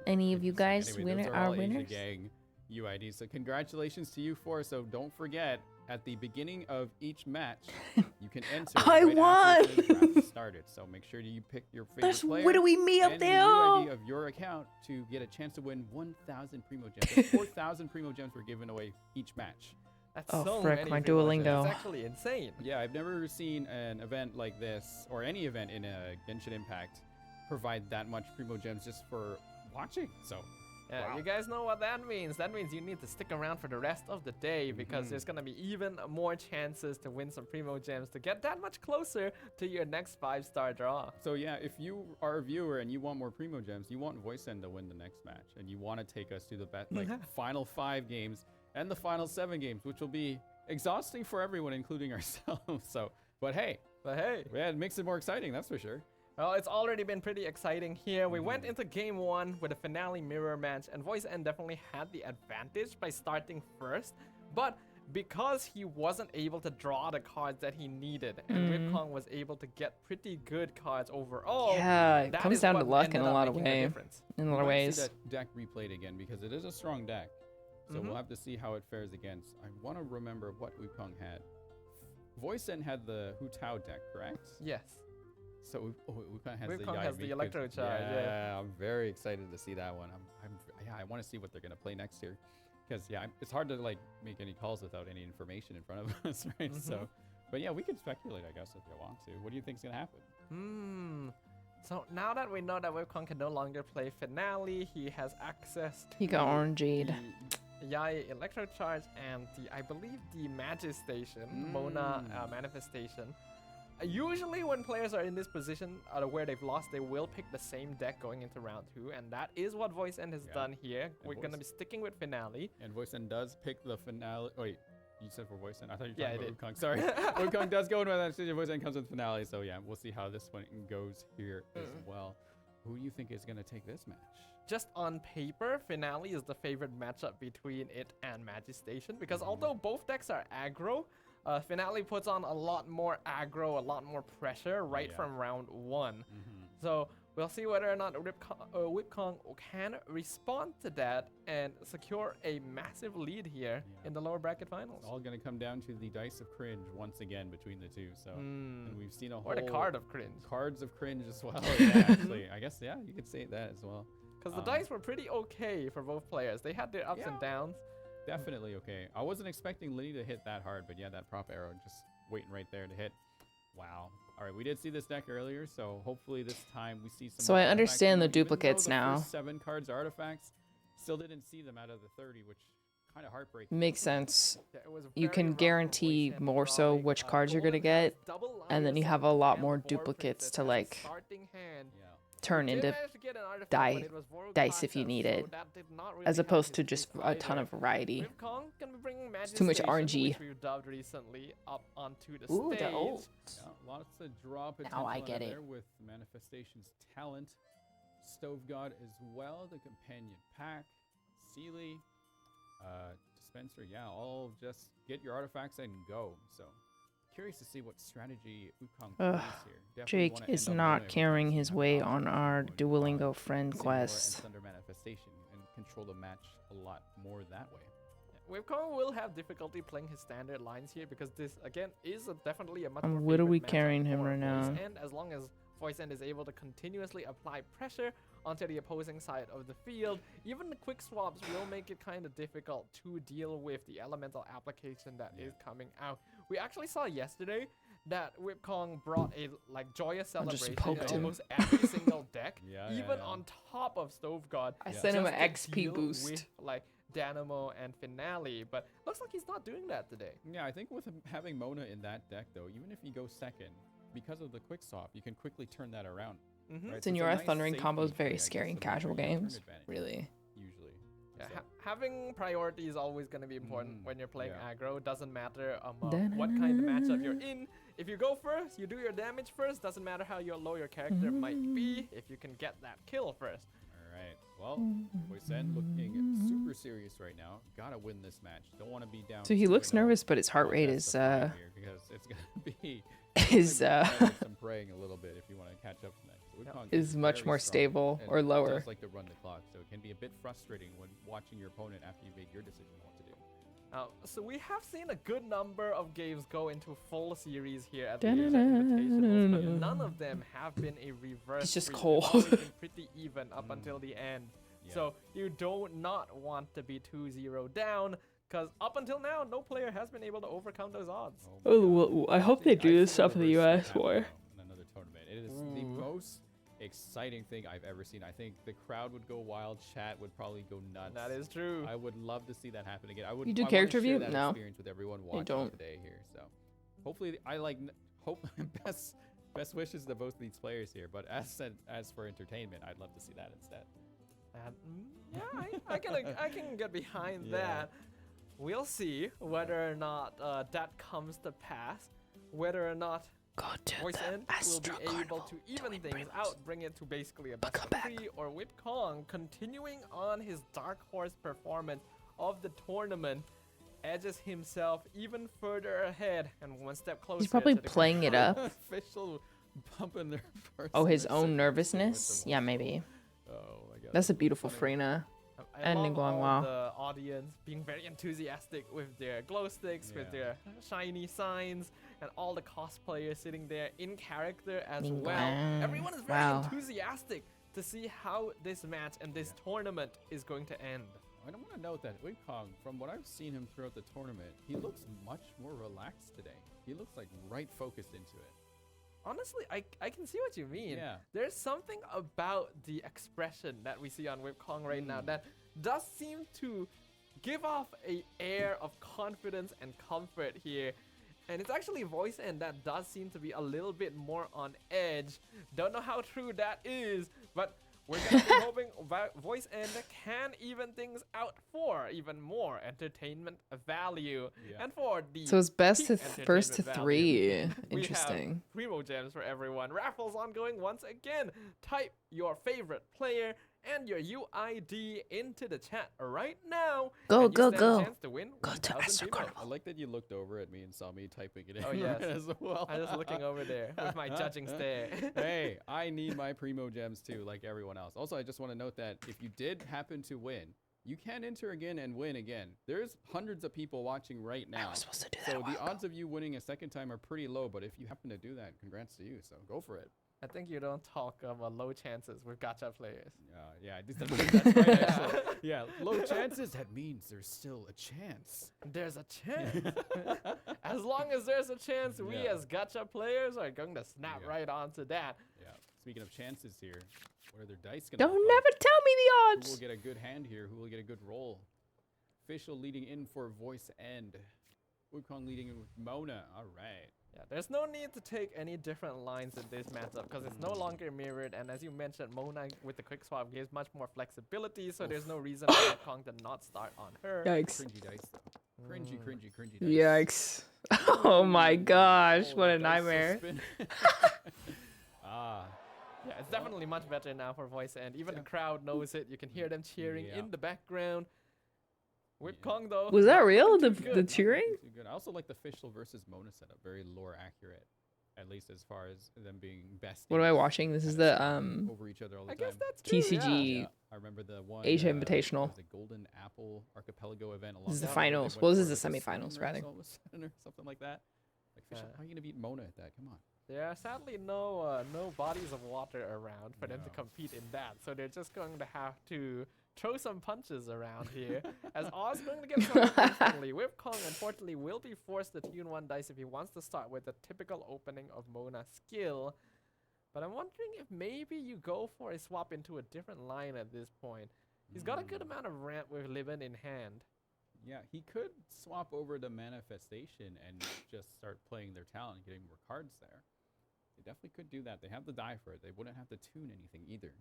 Any of you guys Anyway, those are all Asia winners? Gang UID. So congratulations to you four. So don't forget, at the beginning of each match, you can enter. I right after the won! draft started. So make sure you pick your favorite That's player. widowy me up and the there. UID of your account to get a chance to win 1,000 Primo Gems. So 4,000 Primo Gems were given away each match. That's Oh, so frick, many my Primo Gems. Duolingo. It's actually insane. Yeah, I've never seen an event like this, or any event in a Genshin Impact, provide that much Primo Gems just for watching. So, Yeah, wow. you guys know what that means. That means you need to stick around for the rest of the day because there's going to be even more chances to win some Primo Gems to get that much closer to your next 5-star draw. So yeah, if you are a viewer and you want more Primo Gems, you want Voice End to win the next match, and you want to take us to the final 5 games and the final 7 games, which will be exhausting for everyone, including ourselves. So, but hey, yeah, it makes it more exciting, that's for sure. Well, it's already been pretty exciting here. We went into game 1 with a finale mirror match, and Voice End definitely had the advantage by starting first, but because he wasn't able to draw the cards that he needed, and Wukong was able to get pretty good cards overall. Yeah, it that comes is down to what luck in ended a up lot of making the ways. difference. In a lot We of might ways. see that deck replayed again because it is a strong deck. So we'll have to see how it fares against. I want to remember what Wukong had. Voice End had the Hu Tao deck, correct? Yes. So Wukong has Wukong the has the Yai Electro Charge, yeah. I'm very excited to see that one. I want to see what they're gonna play next year, because it's hard to like make any calls without any information in front of us, right? So, but yeah, we can speculate, I guess, if you want to. What do you think's gonna happen? So now that we know that Wukong can no longer play finale, he has access to He got orangeed. the Yai Electro Charge and I believe the Magis Station, Mona Manifestation. Usually when players are in this position where they've lost, they will pick the same deck going into round 2, and that is what Voice End has done here. We're going to be sticking with finale. And Voice End does pick the finale. Wait, you said for Voice End? I thought you were Yeah, talking I about Wukong. Sorry. Wukong does go into that decision. Voice End comes with finale. So yeah, we'll see how this one goes here as well. Who do you think is going to take this match? Just on paper, finale is the favorite matchup between it and Magis Station, because although both decks are aggro, finale puts on a lot more aggro, a lot more pressure right from round 1. So we'll see whether or not Wukong can respond to that and secure a massive lead here in the lower bracket finals. It's all going to come down to the dice of cringe once again between the two. So, and we've seen a whole Or the card of cringe. cards of cringe as well. Yeah, actually, I guess you could say that as well. Because the dice were pretty okay for both players. They had their ups and downs. Definitely okay. I wasn't expecting Liddy to hit that hard, but yeah, that prop arrow just waiting right there to hit. Wow. All right, we did see this deck earlier, so hopefully this time we see some. So more I artifacts. understand the Even though duplicates the now. first 7 cards are artifacts, still didn't see them out of the 30, which kind of heartbreaking. Makes sense. Yeah, it was You very can rough for guarantee Voice End more so drawing, which cards you're Golden gonna has get, double and then you Liaison have a lot and more 4 duplicates Princess to as a like starting hand. Yeah. turn Did into manage to get an artifact, die but it was Voral dice if you Classic, need so it, that did not really as help opposed his to just case a ton either. of variety. Wave Kong can be bringing Too much Magistation, RNG. which we've dubbed recently, up onto the Ooh, stage. the old. Yeah, lots of draw potential Now I out get of it. there with Manifestation's talent. Stove God as well, the Companion Pack, Sealy, Dispenser, yeah, all just get your artifacts and go. So, curious to see what strategy Wukong plays here. Definitely Jake wanna is end on not Mona if we carrying can his have way an on option our for Duolingo friend Incineroar and quest. Thunder Manifestation and control the match a lot more that way. Wave Kong will have difficulty playing his standard lines here because this, again, is definitely a much And more what are favorite we matchup carrying him for right Voice now? End, as long as Voice End is able to continuously apply pressure onto the opposing side of the field. Even the quick swaps will make it kind of difficult to deal with the elemental application that is coming out. We actually saw yesterday that Whip Kong brought a joyous I just celebration in poked him. almost every single deck, Yeah, even yeah. on top of Stove God. I Yeah. sent him just an to XP deal boost. with, like, Dynamo and Finale, but looks like he's not doing that today. Yeah, I think with him having Mona in that deck, though, even if you go second, because of the quick swap, you can quickly turn that around. Mm-hmm. Right? So it's a Senora nice Thundering safety combo is play, I very guess, scary in to make sure casual you have turn games. advantage, Really. Usually. Yeah, So, having priority is always going to be important when you're playing yeah. aggro. Doesn't matter what kind of matchup you're in. If you go first, you do your damage first. Doesn't matter how low your character might be. If you can get that kill first. all right. Well, Voice End looking super serious right now. Gotta win this match. Don't want to be down. So he looks 2-0 nervous, but his heart on rate best is of 5 here because it's gonna be is some praying a little bit if you want to catch up tonight. So Wukong is much very more strong stable and or lower. Does like to run the clock, so it can be a bit frustrating when watching your opponent after you made your decision on what to do. So we have seen a good number of games go into full series here at the Asia Invitationals, but none of them have been a reverse. He's just sweep. cold. They've always been pretty even up until the end. Yeah. So you do not want to be 2-0 down, because up until now, no player has been able to overcome those odds. my Oh, God. well, I hope they I do see this a stuff in the reverse US sweep more. happen, though, in another tournament. It is the Ooh. most exciting thing I've ever seen. I think the crowd would go wild. Chat would probably go nuts. That is true. I would love to see that happen again. I would. You do I wanna character share view? That No. experience with everyone watching don't. today here. So, hopefully, hope best wishes to both these players here. But as for entertainment, I'd love to see that instead. Yeah, I can get behind Yeah. that. We'll see whether or not that comes to pass. Whether or not Go to Voice the End will Astro be able Carnival to even win things promos. out, bring it to basically a best come of back. 3, or Whip Kong continuing on his Dark Horse performance of the tournament, edges himself even further ahead and one step closer. He's probably to the playing it up. Official bump in their first. Oh, his and own second nervousness? with the Yeah, whistle. maybe. Oh my God. That's a beautiful funny. Frina. I And love Nguyen all Wao. the audience being very enthusiastic with their glow sticks, with Yeah. their shiny signs, and all the cosplayers sitting there in character as Nguyen. well. Everyone is very Wow. enthusiastic to see how this match and this tournament is going to end. I don't want to note that Wing Kong, from what I've seen him throughout the tournament, he looks much more relaxed today. He looks like right focused into it. Honestly, I can see what you mean. Yeah. There's something about the expression that we see on Whip Kong right now that does seem to give off a air of confidence and comfort here. And it's actually Voice End that does seem to be a little bit more on edge. Don't know how true that is, but we're gonna be hoping Voice End can even things out for even more entertainment value. Yeah. And for the So it's best peak to first to entertainment 3. value, Interesting. We have Primo Gems for everyone. Raffles ongoing once again. Type your favorite player and your UID into the chat right now. Go, and you go, stand a go. chance to win Go to 1,000 Astro Primo. Carnival. I like that you looked over at me and saw me typing it in Oh, yes. as well. I'm just looking over there with my judging stare. Hey, I need my Primo Gems too, like everyone else. Also, I just want to note that if you did happen to win, you can enter again and win again. There's hundreds of people watching right now. I was supposed to do that. So a while the ago. odds of you winning a second time are pretty low, but if you happen to do that, congrats to you. So go for it. I think you don't talk low chances with gacha players. Yeah, that's right, actually. Yeah, low chances, that means there's still a chance. There's a chance. As long as there's a chance, we Yeah. as gacha players are going to snap Yeah. right onto that. Yeah. Speaking of chances here, what are their dice gonna Don't look never like? tell me the Who will odds. get a good hand here? Who will get a good roll? Official leading in for voice end. Wukong leading in with Mona. All right. Yeah, there's no need to take any different lines in this matchup because it's no longer mirrored. And as you mentioned, Mona with the quick swap gives much more flexibility, so there's no reason for Kong to not start on her. Yikes. Cringy dice though. Cringy dice. Yikes. Oh my gosh, Oh, what the a dice nightmare. spin. Ah. Yeah, it's definitely much better now for voice end. Even the crowd knows it. You can hear them cheering Yeah. in the background. Whip Yeah. Kong though. Was that not real? looking The too good. cheering? Too good. I also like the Fischl versus Mona setup. Very lore accurate, at least as far as them being best. What am I watching? This is the over each other all the I time. guess that's true. TCG Yeah, I remember the one Asia Invitational. was the Golden Apple Archipelago event. This is the along where they finals. went Well, this for, is the like, a semifinals, sun rather. all of a sudden or something like that. Like, Fischl, how are you gonna beat Mona at that? Come on. There are sadly no bodies of water around for them to No. compete in that, so they're just going to have to throw some punches around here. As Oz going to get some instantly. Whip Kong unfortunately will be forced to tune one dice if he wants to start with the typical opening of Mona's skill. But I'm wondering if maybe you go for a swap into a different line at this point. He's got a good amount of ramp with Libin in hand. Yeah, he could swap over to Manifestation and just start playing their talent and getting more cards there. They definitely could do that. They have the die for it. They wouldn't have to tune anything either.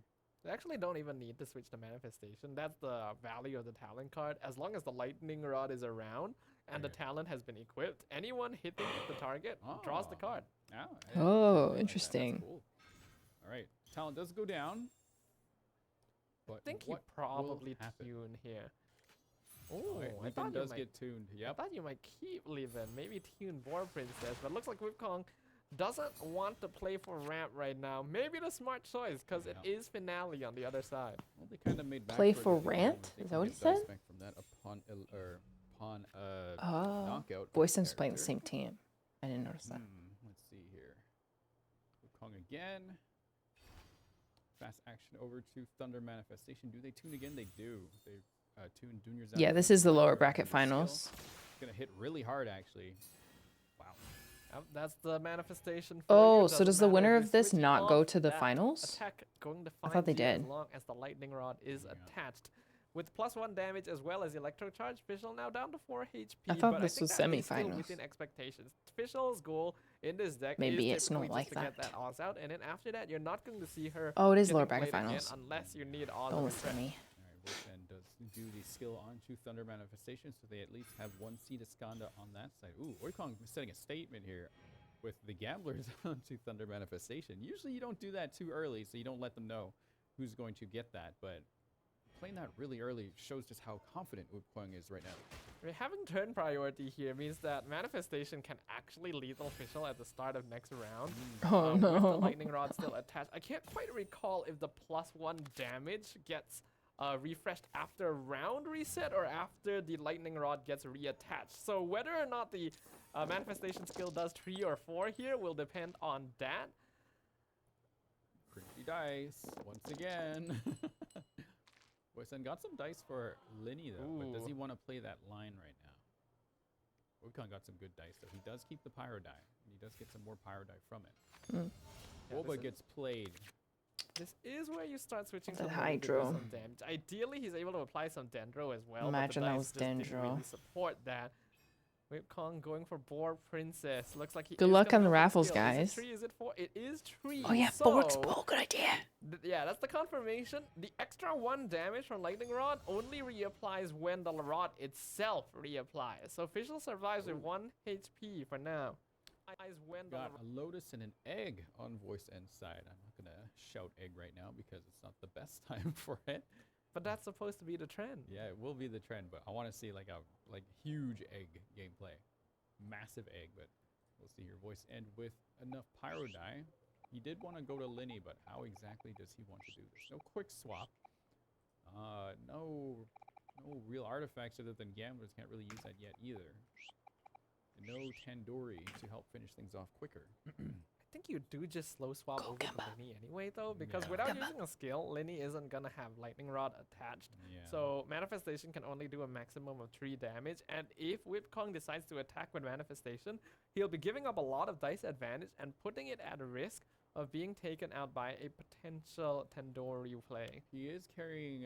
They actually don't even need to switch to Manifestation. That's the value of the talent card. As long as the lightning rod is around and the talent has been equipped, anyone hitting the target draws the card. Yeah, Oh, like that. interesting. That's cool. All right, talent does go down. But I think he what probably will happen? tune here. Oh, Oh, wait, I Lupin thought you does might. get tuned. I Yep. thought you might keep Libin, maybe tune Boar Princess, but looks like Whip Kong doesn't want to play for ramp right now. Maybe the smart choice, because it is finale on the other side. Well, they kind of made back Play for it for with the rant? game. They Is can that what get he said? dice back from that upon Oh. knockout. of Voice the M's playing the character. same team. I didn't notice that. Let's see here. Wukong again. Fast action over to Thunder Manifestation. Do they tune again? They do. They tune Junior's Yeah, this is the lower bracket finals. It's gonna hit really hard, actually. Wow. That's the manifestation. Oh, you. so Doesn't does the matter winner if of you this switch not go off, to the that finals? Attack going to I find thought they you did. as long as the lightning rod is attached. With +1 damage as well as electro charge, Fischl now down to 4 HP. I thought but this think was that is still semifinals. within expectations. Fischl's goal in this deck Maybe is it's not typically like just to get that. that Oz out, and then after that, you're not going to see her. Oh, it is getting lower bracket played again finals. unless you need Oz. Don't on listen to threat. me. Alright, Voice does do the skill onto Thunder Manifestation, so they at least have one seed Skanda on that side. Ooh, Oikong is setting a statement here with the gamblers onto Thunder Manifestation. Usually you don't do that too early, so you don't let them know who's going to get that, but playing that really early shows just how confident Oikong is right now. I mean, having turn priority here means that manifestation can actually lethal Fischl at the start of next round. Oh With the no. lightning rod still attached. I can't quite recall if the +1 damage gets refreshed after round reset or after the lightning rod gets reattached. So whether or not the manifestation skill does 3 or 4 here will depend on that. Cringy dice, once again. Voice got some dice for Linny though, but does he Ooh. want to play that line right now? Oikong got some good dice though. He does keep the Pyro die, and he does get some more Pyro die from it. Yeah, Boba this is- gets played. This is where you start switching The to Linny to do Hydro. some damage. Ideally, he's able to apply some Dendro as well. Imagine but the that dice was just didn't Dendro. really support that. Whip Kong going for Boar Princess. Looks like he Good is luck gonna on the have raffles, skill. guys. Is it 3? Is it 4? It is 3. Oh yeah, so, Bulwark's Bow, good idea. yeah, that's the confirmation. The extra 1 damage from Lightning Rod only reapplies when the rod itself reapplies. So Fischl survives with 1 HP for now. When the Got a Lotus and an egg on Voice End side. I'm not gonna shout egg right now because it's not the best time for it. but that's supposed to be the trend. Yeah, it will be the trend, but I want to see like a huge egg gameplay, massive egg. But we'll see here. Voice End with enough Pyro die. He did want to go to Linny, but how exactly does he want to do this? No quick swap. No real artifacts other than gamblers. Can't really use that yet either. No Tandoori to help finish things off quicker. I think you do just slow swap Go over to Kemba. Linny anyway, though, because Yeah. without Kemba. using a skill, Linny isn't gonna have Lightning Rod attached. Yeah. So Manifestation can only do a maximum of 3 damage, and if Whip Kong decides to attack with Manifestation, he'll be giving up a lot of dice advantage and putting it at risk of being taken out by a potential Tandoori play. He is carrying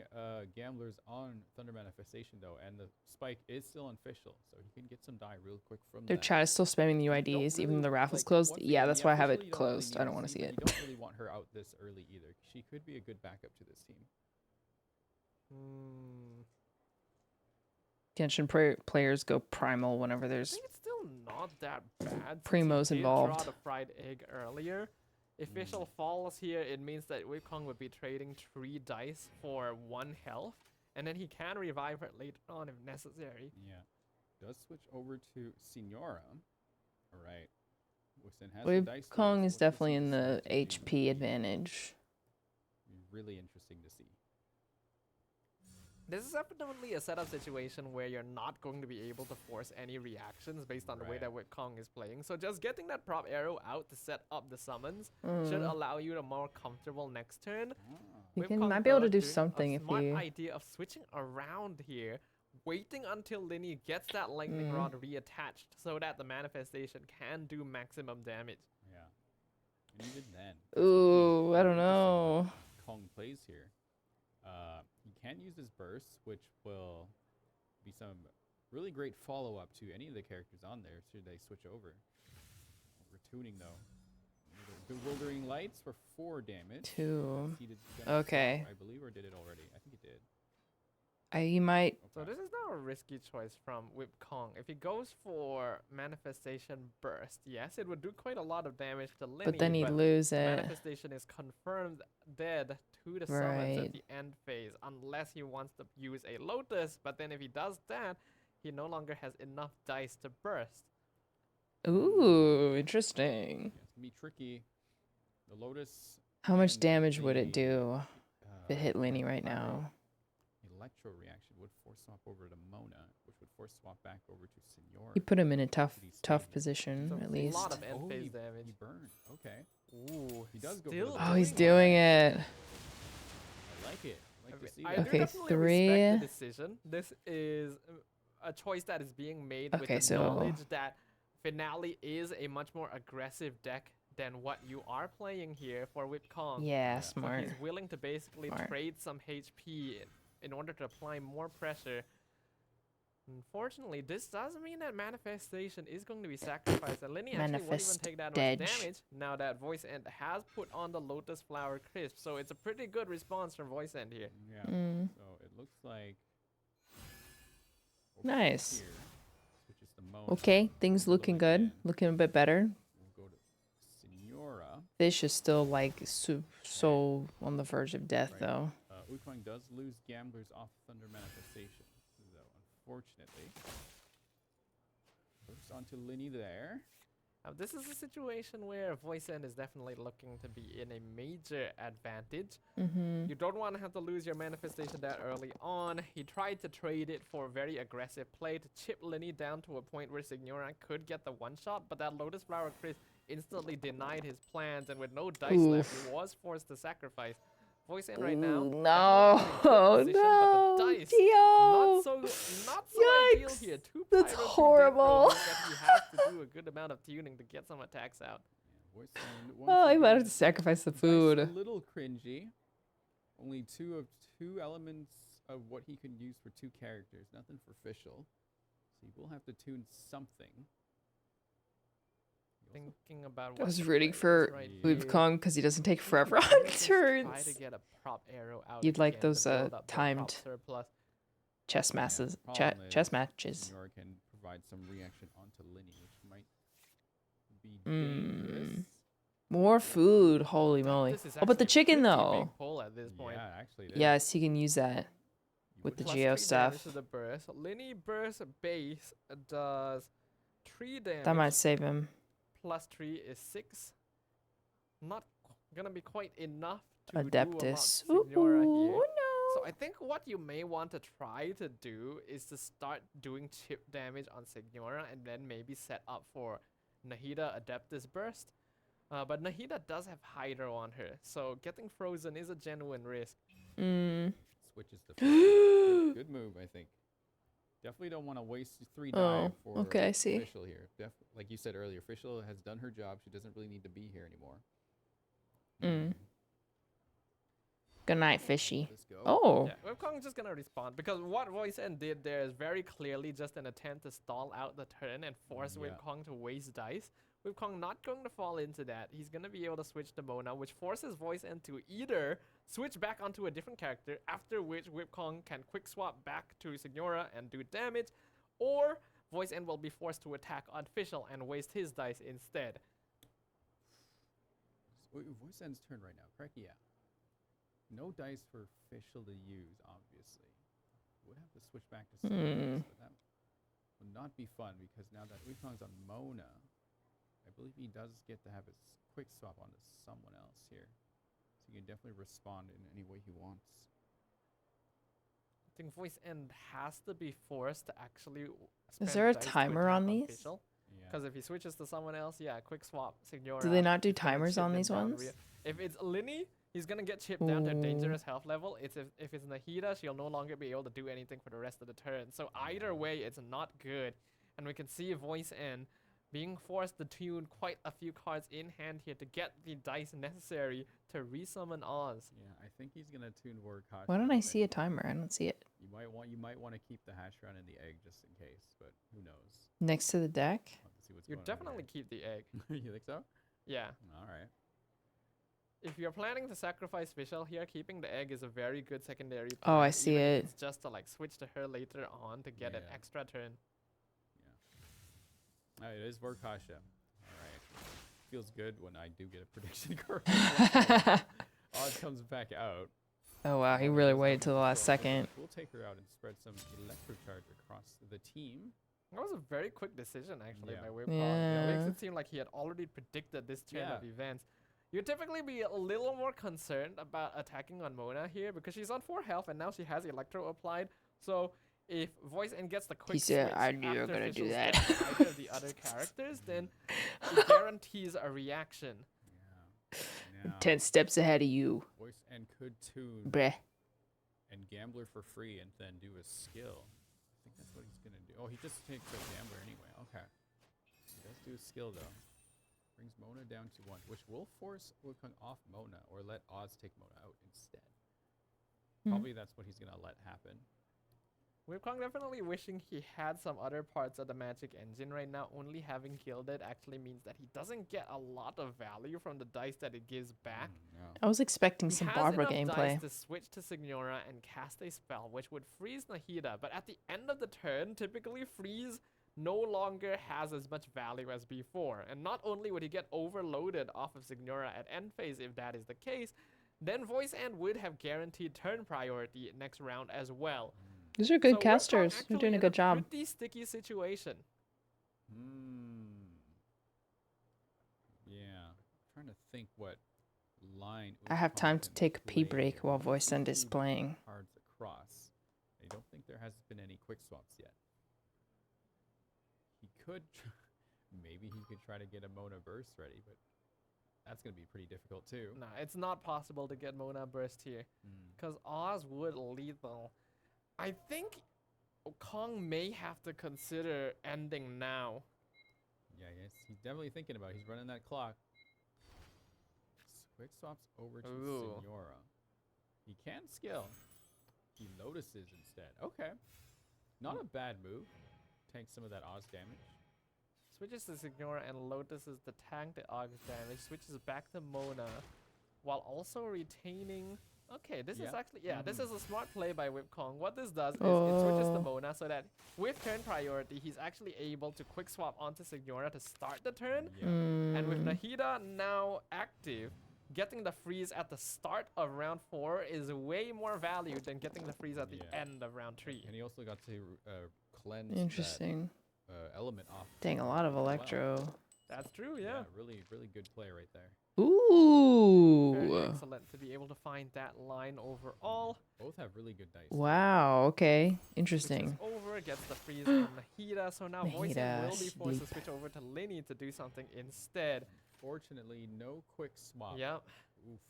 gamblers on Thunder Manifestation though, and the spike is still unofficial, so he can get some die real quick from Their that. chat is still spamming the You don't UIDs, even really, though the raffle's like, closed. once Yeah, again, that's the why I have official it you don't really closed. need I don't to want to see but it. You don't really want her out this early either. She could be a good backup to this team. Genshin players go primal whenever I there's think it's still not that bad. Primos since he did involved. draw the fried egg earlier. If Fischl falls here, it means that Whip Kong would be trading 3 dice for 1 health, and then he can revive her later on if necessary. Yeah. Does switch over to Signora. All right. Wixen has the dice. Wave Kong list. is What does definitely he in the decide to do? HP advantage. Really interesting to see. This is definitely a setup situation where you're not going to be able to force any reactions based on the way Right. that Whip Kong is playing. So just getting that prop arrow out to set up the summons should allow you to more comfortable next turn. You Whip can Kong, might be able though, to do doing something a if smart you. idea of switching around here, waiting until Linny gets that lightning rod reattached so that the manifestation can do maximum damage. Yeah. And even then. Ooh, I don't interesting know. what Kong plays here. He can use his burst, which will be some really great follow-up to any of the characters on there should they switch over. Retuning though. Bewildering Lights for 4 damage. 2. He did gonna Okay. swap, I believe, or did it already? I think it did. He might. So this is now a risky choice from Whip Kong. If he goes for Manifestation Burst, yes, it would do quite a lot of damage to Linny, But then he'd lose the it. Manifestation is confirmed dead to the summons Right. at the end phase, unless he wants to use a Lotus, but then if he does that, he no longer has enough dice to burst. Ooh, interesting. Yeah, it's gonna be tricky. The Lotus. How much and damage would it the, do if it hit Lenny right Pyro now? Electro reaction would force swap over to Mona, which would force swap back over to Signora. He put him in a tough Pretty tough steady. position, So at a least. lot of end Oh, phase he damage. burned. Okay. Ooh, He does go for still the Oh, he's it. doing it. I like it. I like to see I that. do Okay, definitely 3. respect the decision. This is a choice that is being made with Okay, the so- knowledge that Finale is a much more aggressive deck than what you are playing here for Whip Kong. Yeah, So smart. he's willing to basically Smart. trade some HP in order to apply more pressure. Unfortunately, this does mean that Manifestation is going to be sacrificed, and Linny actually won't even take that much Manifest-dej. damage now that Voice End has put on the Lotus Flower Crisp. So it's a pretty good response from Voice End here. Yeah. Mm. So it looks like. Nice. Here, switches to Mona. Okay, things We'll go looking good. again. Looking a bit better. We'll go to Signora. Fish is still like so on the verge of death, Right. though. Wukong does lose gamblers off Thunder Manifestation, though, unfortunately. First onto Linny there. Now, this is a situation where Voice End is definitely looking to be in a major advantage. You don't want to have to lose your manifestation that early on. He tried to trade it for a very aggressive play to chip Linny down to a point where Signora could get the one-shot, but that Lotus Flower Chris instantly denied his plans, and with no dice left, he was forced to sacrifice. Voice End right now. Ooh, definitely no. in a good position, No, but the dice, Dio. not so ideal Yikes, here. 2 that's Pyro, 2 Death Row horrible. means that he has to do a good amount of tuning to get some attacks out. Yeah, Voice End once Oh, he might have again. to sacrifice the Dice food. A little cringy. Only 2 of 2 elements of what he can use for 2 characters. Nothing for Fischl. So he will have to tune something. He also Thinking about I what was to rooting play for right Yeah. Wave here. Kong because he doesn't take forever Maybe on just Try to turns. get a prop arrow out You'd like again to those, build up the prop timed surplus. Chess Yeah, masses, problem chess is matches. Signora can provide some reaction onto Linny, which might be Mm. dangerous. More food, holy moly. This is Oh, but the actually a chicken pretty though. big pull at this point. Yeah, actually. it is. Yes, he can use that. You with would the Plus have- Geo 3 damage stuff. to the burst. Linny burst base does 3 damage. That might save him. Plus 3 is 6. Not gonna be quite enough to do Adeptus. about Signora Ooh, here. no. So I think what you may want to try to do is to start doing chip damage on Signora and then maybe set up for Nahida Adeptus Burst. But Nahida does have Hydro on her, so getting frozen is a genuine risk. Switches the good move, I think. Definitely don't want to waste 3 dive for okay, I see. Official here. Like you said earlier, Official has done her job. She doesn't really need to be here anymore. Good night, fishy. Let's go. Oh. Yeah, Webkong's just gonna respond because what Voice End did there is very clearly just an attempt to stall out the turn and force Webkong to waste dice. Webkong not going to fall into that. He's gonna be able to switch to Mona, which forces Voice End to either switch back onto a different character, after which Webkong can quick swap back to Signora and do damage, or Voice End will be forced to attack Official and waste his dice instead. Voice End's turn right now, correct? Yeah. No dice for Official to use, obviously. Would have to switch back to someone else, but that would not be fun because now that Wukong's on Mona, I believe he does get to have his quick swap onto someone else here. So he can definitely respond in any way he wants. I think Voice End has to be forced to actually Is there a timer on these? Because if he switches to someone else, yeah, quick swap, Signora. Do they not do is gonna timers chip on them these down ones? If it's Linny, he's gonna get chipped down to a dangerous health level. If it's Nahida, she'll no longer be able to do anything for the rest of the turn. So either way, it's not good. And we can see Voice End being forced to tune quite a few cards in hand here to get the dice necessary to resummon Oz. Yeah, I think he's gonna tune Warcash. Why don't I see a timer? I don't see it. You might want to keep the hash brown in the egg just in case, but who knows? Next to the deck? We'll have to see what's You going on definitely keep the egg. here. You think so? Yeah. All right. If you're planning to sacrifice Vishal here, keeping the egg is a very good secondary Oh, plan, I see even if it. It's just to like switch to her later on to get an Yeah. extra turn. Oh, it is Vorkasha. All right. Feels good when I do get a prediction correct. Oz comes back out. Oh wow, he really waited till the last second. We'll take her out and spread some electrocharge across the team. That was a very quick decision, actually, Yeah. by Webcon. Yeah. It makes it seem like he had already predicted this turn of events. You'd typically be a little more concerned about attacking on Mona here because she's on 4 health and now she has Electro applied. So if Voice End gets the quick said, switch "I knew you were after gonna do Official's that." death to either of the other characters, then it guarantees a reaction. Yeah. Now, 10 steps ahead of you. Voice and could tune Bleh. and Gambler for free and then do a skill. I think that's what he's going to do. Oh, he just takes a Gambler anyway. Okay. He does do a skill, though. Brings Mona down to 1, which will force Wukong off Mona or let Oz take Mona out instead. Probably that's what he's going to let happen. Webkong definitely wishing he had some other parts of the magic engine right now. Only having gilded actually means that he doesn't get a lot of value from the dice that it gives back. No. I was expecting He some has Barbara enough gameplay. dice to switch to Signora and cast a spell, which would freeze Nahida. But at the end of the turn, typically freeze no longer has as much value as before. And not only would he get overloaded off of Signora at end phase if that is the case, then Voice End would have guaranteed turn priority next round as well. These are good So Webkong casters. They're actually doing a in good job. Pretty sticky situation. Yeah. Trying to think what line. I have Wukong time to can take a pee play break here. while He Voice End is two playing. Cards across. I don't think there has been any quick swaps yet. He could. Maybe he could try to get a Mona burst ready, but that's going to be pretty difficult too. Nah, it's not possible to get Mona burst here. Because Oz would lethal. I think Kong may have to consider ending now. Yeah, yes, he's definitely thinking about it. He's running that clock. Quick swaps over to Ooh. Signora. He can skill. He notices instead. Okay. Not a bad move. Tank some of that Oz damage. Switches to Signora and lotuses the tank the Aug's damage. Switches back to Mona. While also retaining... Okay, this is Yeah. actually... Yeah, this is a smart play by Webkong. What this does is it switches to Mona so that with turn priority, he's actually able to quick swap onto Signora to start the turn. Yeah. And with Nahida now active, getting the freeze at the start of round 4 is way more value than getting the freeze at the Yeah. end of round 3. And he also got to cleanse Interesting. that element off. Dang, a lot of as well. electro. That's true, yeah. Really, really good play right there. Very Ooh. excellent to be able to find that line overall. Both have really good dice. Wow. Okay. Switches Interesting. over, gets the freeze on Nahida, so now Voice End will be Nahida, forced to sleep. switch over to Linny to do something instead. Unfortunately, no quick swap. Yep. Oof.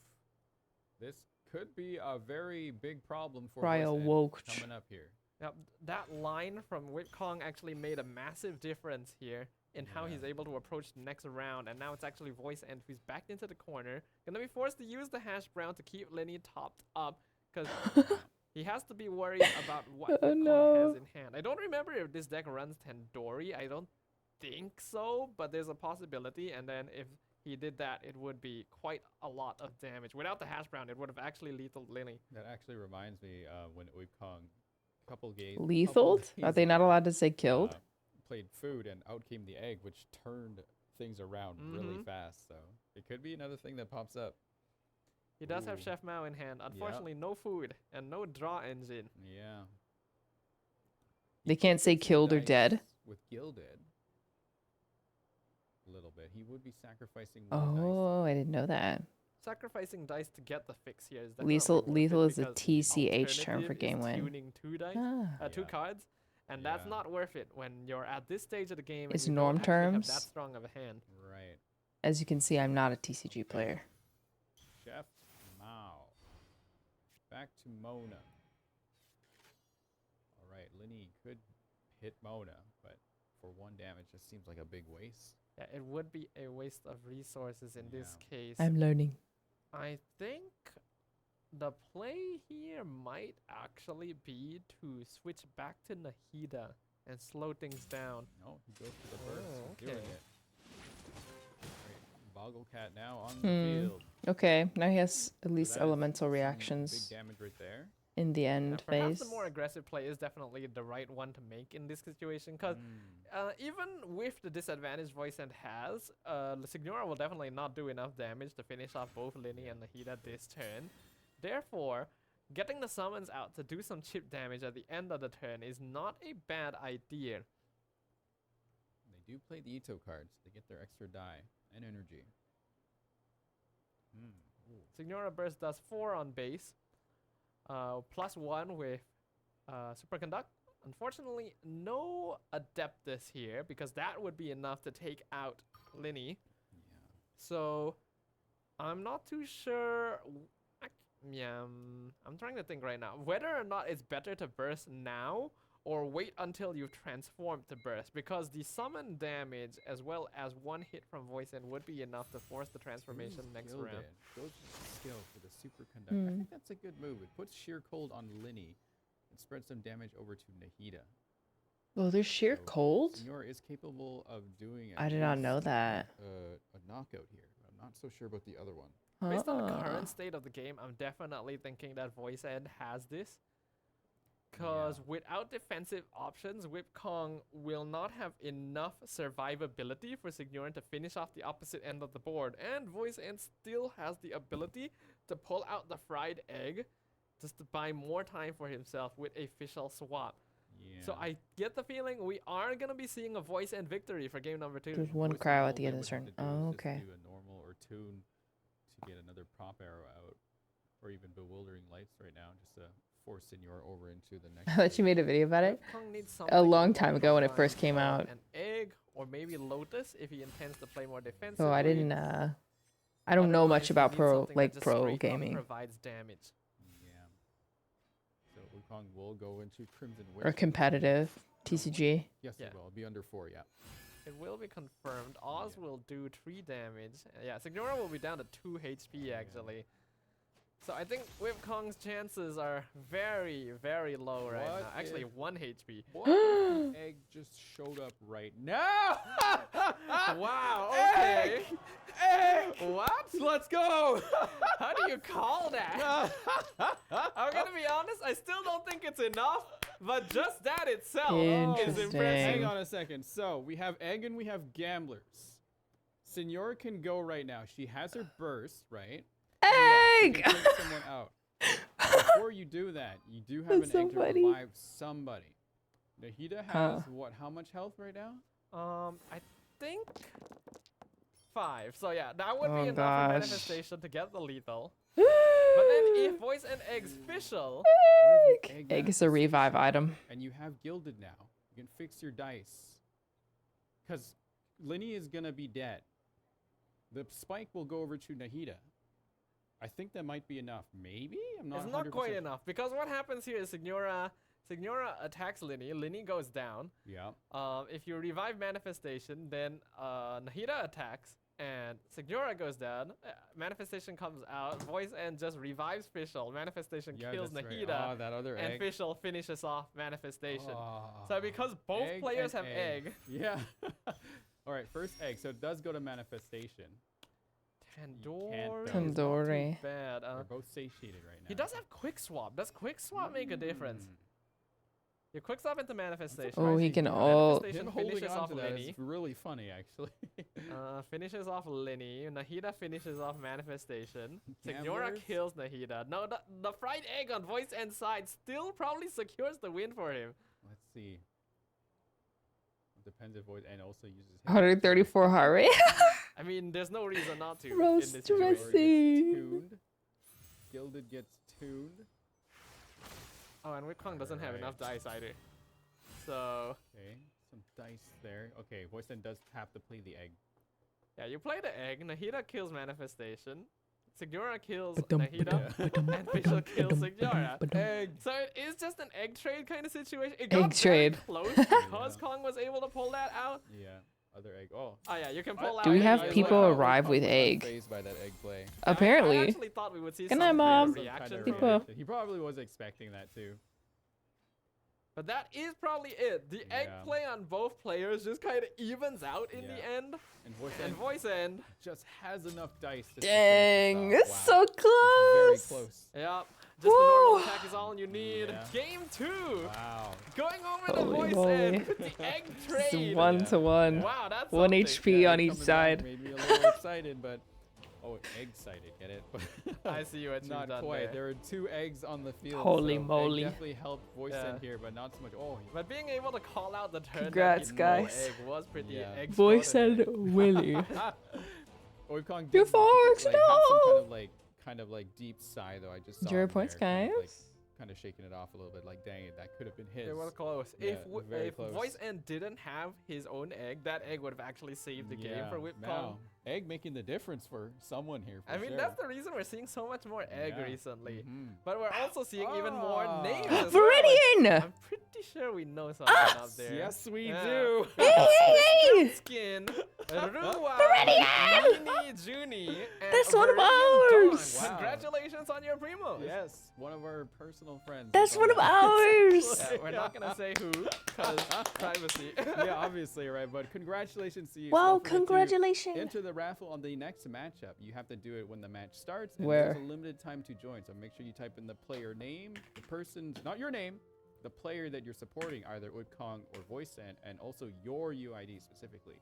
This could be a very big problem for Trial Voice End woke. coming up here. Yep. That line from Whip Kong actually made a massive difference here in how Yeah. he's able to approach the next round. And now it's actually Voice End who's backed into the corner. Gonna be forced to use the hash brown to keep Lenny topped up because he has to be worried about what Whip Kong has in hand. I don't remember if this deck runs Tandoori. I don't think so, but there's a possibility. And then if he did that, it would be quite a lot of damage. Without the hash brown, it would have actually lethal Lenny. That actually reminds me when Whip Kong, couple games. Lethaled? Are they not allowed to say killed? Played food and out came the egg, which turned things around really fast. So it could be another thing that pops up. He does have Ooh. Chef Mao in hand. Unfortunately, no food and no draw engine. Yeah. They can't say Some killed or dice dead. With Gilded. A little bit. He would be sacrificing one dice. Oh, I didn't know that. Sacrificing dice to get the fix here is Lethal definitely worth it lethal is a because the TCH term for alternative game is win. tuning two dice, Ah. two Yeah. cards, and that's Yeah. not worth it when you're at this stage of the game. It's and you don't norm actually have terms. that strong of a hand. Right. As you can see, I'm not a TCG player. Chef Mao. Back to Mona. All right, Lenny could hit Mona, but for one damage, just seems like a big waste. Yeah, it would be a waste of resources in this case. I'm learning. I think the play here might actually be to switch back to Nahida and slow things down. No, he goes for the burst. Oh, He's doing okay. it. Great. Boggle Cat now on the field. Okay, now he has at So least that is elemental some reactions Big damage right there. in the end Perhaps phase. the more aggressive play is definitely the right one to make in this situation, because even with the disadvantage Voice End has, Signora will definitely not do enough damage to finish off both Lenny and Nahida this turn. Therefore, getting the summons out to do some chip damage at the end of the turn is not a bad idea. They do play the Ito cards. They get their extra die and energy. Signora Burst does 4 on base, +1 with Superconduct. Unfortunately, no Adeptus here, because that would be enough to take out Lenny. So, I'm not too sure. I'm trying to think right now whether or not it's better to burst now or wait until you've transformed to burst, because the summon damage as well as one hit from Voice End would be enough to force the transformation next round. Goes with the skill for the superconduct. I think that's a good move. It puts sheer cold on Lenny and spreads some damage over to Nahida. Oh, there's sheer So cold? Signor is capable of doing I did not know least, that. a knockout here. I'm not so sure about the other one. Based on the Ah. current state of the game, I'm definitely thinking that Voice End has this. Because without defensive options, Whip Kong will not have enough survivability for Signoran to finish off the opposite end of the board. And Voice End still has the ability to pull out the fried egg just to buy more time for himself with a Fischl swap. Yeah. So I get the feeling we are going to be seeing a Voice End victory for game number 2. There's one Voice cryo all at the they end of would the have turn. to do is Oh, just okay. do a normal or tune to get another prop arrow out, or even bewildering lights right now, just to force Signor over into the next. I thought you made a video about it. Whip Kong needs A something long along time the ago when it lines first came of out. An egg or maybe Lotus if he intends to play more defensively. Oh, I didn't I don't know much Otherwise, about he needs pro something that just pro straight up gaming provides damage. Yeah. So Wukong will go into Crimson or Wish. competitive TCG. Yes, Yeah. it will. It'll be under 4, yeah. It will be confirmed. Oz will do 3 damage. Yeah, Signora will be down to 2 HP actually. So I think Whip Kong's chances are very, very low right What now. Actually, if- 1 HP. What if the egg just showed up right now? Wow, okay. Egg! What? Let's go! How do you call that? I'm gonna be honest, I still don't think it's enough, but just that itself is Interesting. impressive. Hang on a second. So we have egg and we have gamblers. Senora can go right now. She has her burst, right? She Egg! can take someone out. Before you do that, you do have That's an egg so to funny. revive somebody. Nahida has what? How much health right now? I think 5. So yeah, that would Oh be enough gosh. for manifestation to get the lethal. But then if Voice and Egg's Fischl, Egg is a revive item. And you have Gilded now. You can fix your dice. Because Lenny is going to be dead. The spike will go over to Nahida. I think that might be enough. Maybe? I'm not It's not quite 100% enough because what happens here is Signora attacks Linny. Linny goes down. Yeah. If you revive Manifestation, then Nahida attacks and Signora goes down. Manifestation comes out. Voice End just revives Fischl. Manifestation kills that's right. Nahida. Oh, that other and egg. Fischl finishes off Manifestation. Oh, So because both egg players and have egg. Yeah. All right, first egg. So it does go to Manifestation. Tandoori. Tandoori. is not too Tandoori. bad. They're both satiated right now. He does have quick swap. Does quick swap make a difference? You quick swap into Manifestation. Oh, he can Him Manifestation holding finishes on off to that Linny. is really funny, actually. Finishes off Linny. Nahida finishes off Manifestation. Signora Gamblers. kills Nahida. No, the fried egg on Voice End side still probably secures the win for him. Let's see. It depends if Void and also uses his 134 heart rate. I mean, there's no reason not to. Bro, in this situation. stressing. tuned. Gilded gets tuned. Oh, and Wukong doesn't have Alright. enough dice either. So, Okay, some dice there. Okay, Voice then does have to play the egg. yeah, you play the egg. Nahida kills Manifestation. Signora kills Ba-dum, Nahida. ba-dum, And Fischl kills ba-dum, Signora. ba-dum. Egg. So it is just an egg trade kind of situation. It got Egg very trade. close because Kong was able to pull that out. Yeah, other egg. Oh, Oh yeah, you can pull out. Do we any have egg. people how arrive Wukong with was egg? unfazed by that egg play. I Apparently. actually thought we would see Good some night, kind Mom. of Some reaction kind of from People. him. reaction. He probably was expecting that too. But that is probably it. The egg Yeah. play on both players just kind of evens out in the Yeah. end. And Voice And End Voice End. just has enough dice to Dang, finish it's this so off. Wow. close. It's very close. Yep. Just the normal Woo. attack is all you need. Yeah. Game 2. Wow. Going over Holy the Voice moly. End with the egg It's trade. 1-to-1. Wow, that's 1 something. HP Yeah, on each coming back side. made me a little excited, but egg-sided, get it? I see what you've Not done quite. there. There are 2 eggs on the field. Holy so egg moly. definitely helped Voice Yeah. End here, but not so much. Oh, But being able to call out the turn Congrats, that he guys. egg was pretty Yeah. Voice extraordinary. and Willy. Wukong You did, forks, like, have some no! kind of like deep sigh though. I just saw 0 him points, there, guys. kind of shaking it off a little bit. Like, dang it, that could have been his. It was close. Yeah, very if close. Voice End didn't have his own egg, that egg would have actually saved the game for Wukong. Now, egg making the difference for someone here. For I mean, sure. that's the reason we're seeing so much more egg Yeah. recently. Mhm. But we're also seeing even more Ah. names as well. Viridian! I'm pretty sure we know something up there. Yes, we Yeah. do. Hey! Skin, Ruwa, Viridian! Nini, Junie, and That's one of Viridian Dawn. ours! Wow. Congratulations on your primos. Yes, one of our personal friends. That's is one on of that. ours! Yeah, we're not gonna say who, cause privacy. Yeah, obviously, right? But congratulations to you. Wow, Don't forget to congratulations! Enter the raffle on the next matchup. You have to do it when the match starts. And Where? There's a limited time to join, so make sure you type in the player name, the person, not your name, the player that you're supporting, either Wukong or Voice End, and also your UID specifically.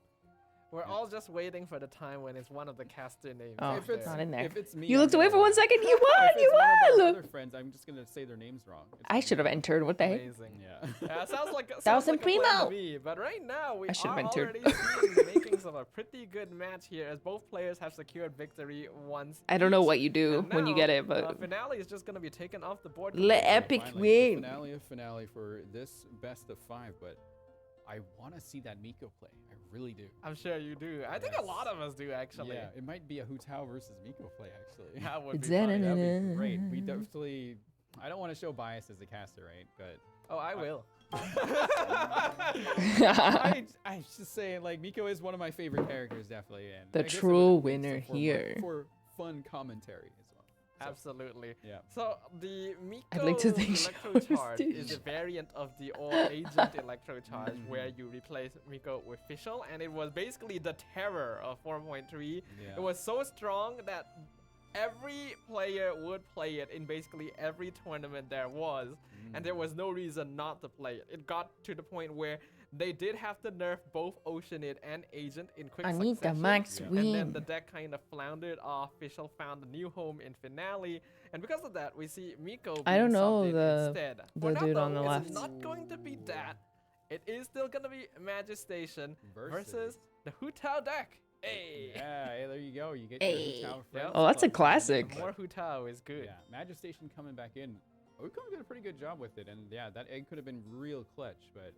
We're all just waiting for the time when it's one of the caster names. Oh, up if it's there. not in there. If it's me, You I'm looked away gonna for 1 laugh. second. You If won! it's one of our You other won! friends, I'm just gonna say their names wrong. It's I fine. should have entered. What the heck? Amazing. Yeah. Yeah, sounds like a Thousand plan to primo. me, but right now we I should have are entered. already seeing the makings of a pretty good match here, as both players have secured victory once. I don't know each. what you do And when you now, get it, but finale is just gonna be taken off the board. let completely. Epic Finally, the win. finale of finale for this best of 5, but I want to see that Miko play. I really do. I'm sure you do. I think a lot of us do actually. Yeah, it might be a Hu Tao versus Miko play actually. That would be It's funny. That'd be great. We definitely. I don't want to show bias as a caster, right? But Oh, I will. I just say like Miko is one of my favorite characters, definitely, and The I guess it true would make winner sense here. for fun commentary as well. So, Absolutely. yeah. So the Miko I'd like to thank electro Shower charge is a Station. variant of the old agent electro charge where you replace Miko with Fischl, and it was basically the terror of 4.3. Yeah. It was so strong that every player would play it in basically every tournament there was, and there was no reason not to play it. It got to the point where they did have to nerf both Oceanid and Agent in quick I need the succession. max And then win. the deck kind of floundered off. Fischl found a new home in Finale, and because of that, we see Miko being I don't know subbed in the- instead. the For now, dude on though, the it's left. not going to be that. It is still going to be Magistation versus the Hu Tao deck. Hey! Yeah, hey, there you go. You get Hey. your Hu Tao Yep. friends Oh, that's a plus classic. More Hu Tao is good. Yeah, Magistation coming back in. Wukong did a pretty good job with it, and yeah, that egg could have been real clutch, but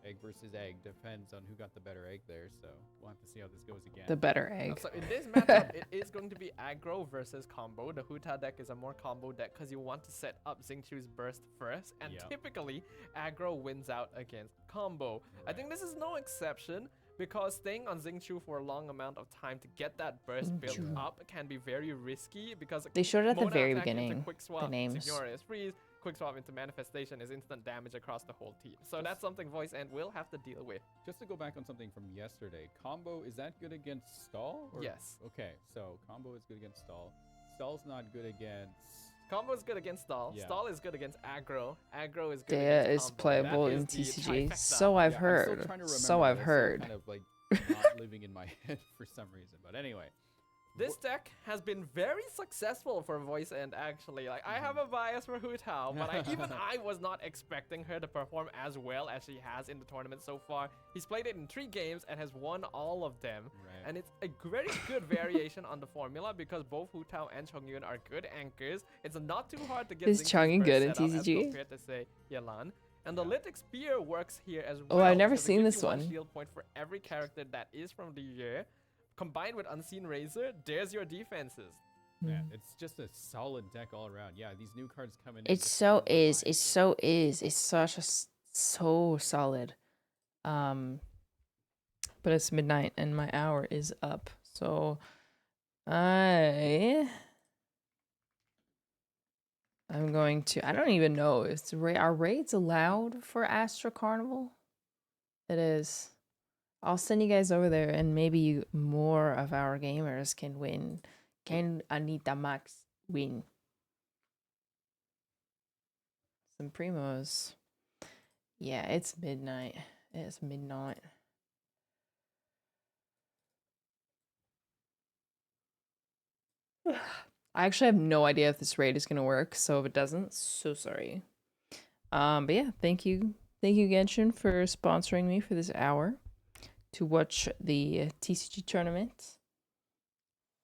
Egg versus egg depends on who got the better egg there. So we'll have to see how this goes again. The better egg. So in this matchup, it is going to be aggro versus combo. The Huta deck is a more combo deck because you want to set up Xingqiu's burst first, and typically aggro wins out against combo. I think this is no exception because staying on Xingqiu for a long amount of time to get that burst built up can be very risky because They showed it at the Mona very attack into beginning, quick swap, the names. Signora is freeze, quick swap into manifestation is instant damage across the whole team. So that's something Voice End will have to deal with. Just to go back on something from yesterday, combo, is that good against stall? Or? Yes. Okay, so combo is good against stall. Stall's not good against... Combo is good against stall. Yeah. Stall is good against aggro. Aggro is good Dea against is combo. playable That in is the TCG. trifecta. So I've I'm heard. still trying to So remember I've this, heard. kind of like not living in my head for some reason. But anyway. This deck has been very successful for Voice End, actually. Like, I have a bias for Hu Tao, but even I was not expecting her to perform as well as she has in the tournament so far. He's played it in 3 games and has won all of them. Right. And it's a very good variation on the formula because both Hu Tao and Chongyun are good anchors. It's not too hard to get Is Xingqiu's Chongyun burst good in set up as TCG? compared to, say, Yelan. And the Lithic Spear works here as well. Oh, I've never because it seen gives this you one. shield point for every character that is from the year. Combined with Unseen Razor, there's your defenses. Man, it's just a solid deck all around. Yeah, these new cards coming in. It just so blow my is. mind. It so is. It's such a so solid. But it's midnight and my hour is up. So I'm going to. I don't even know. Are raids allowed for Astra Carnival? It is. I'll send you guys over there, and maybe more of our gamers can win. Can Anita Max win? Some primos. Yeah, it's midnight. It's midnight. I actually have no idea if this raid is gonna work, so if it doesn't, so sorry. But yeah, thank you Genshin for sponsoring me for this hour to watch the TCG tournament.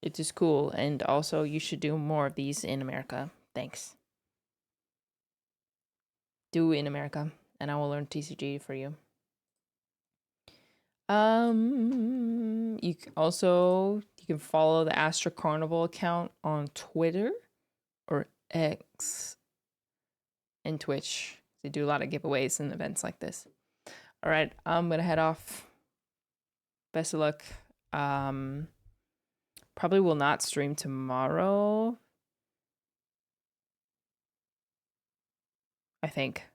It is cool, and also you should do more of these in America. Thanks. Do in America, and I will learn TCG for you. You can follow the Astra Carnival account on Twitter or X and Twitch. They do a lot of giveaways and events like this. All right, I'm gonna head off. Best of luck. Probably will not stream tomorrow. I think.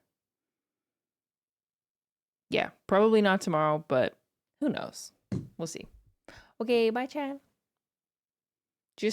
Yeah, probably not tomorrow, but who knows? We'll see. Okay, bye, chat.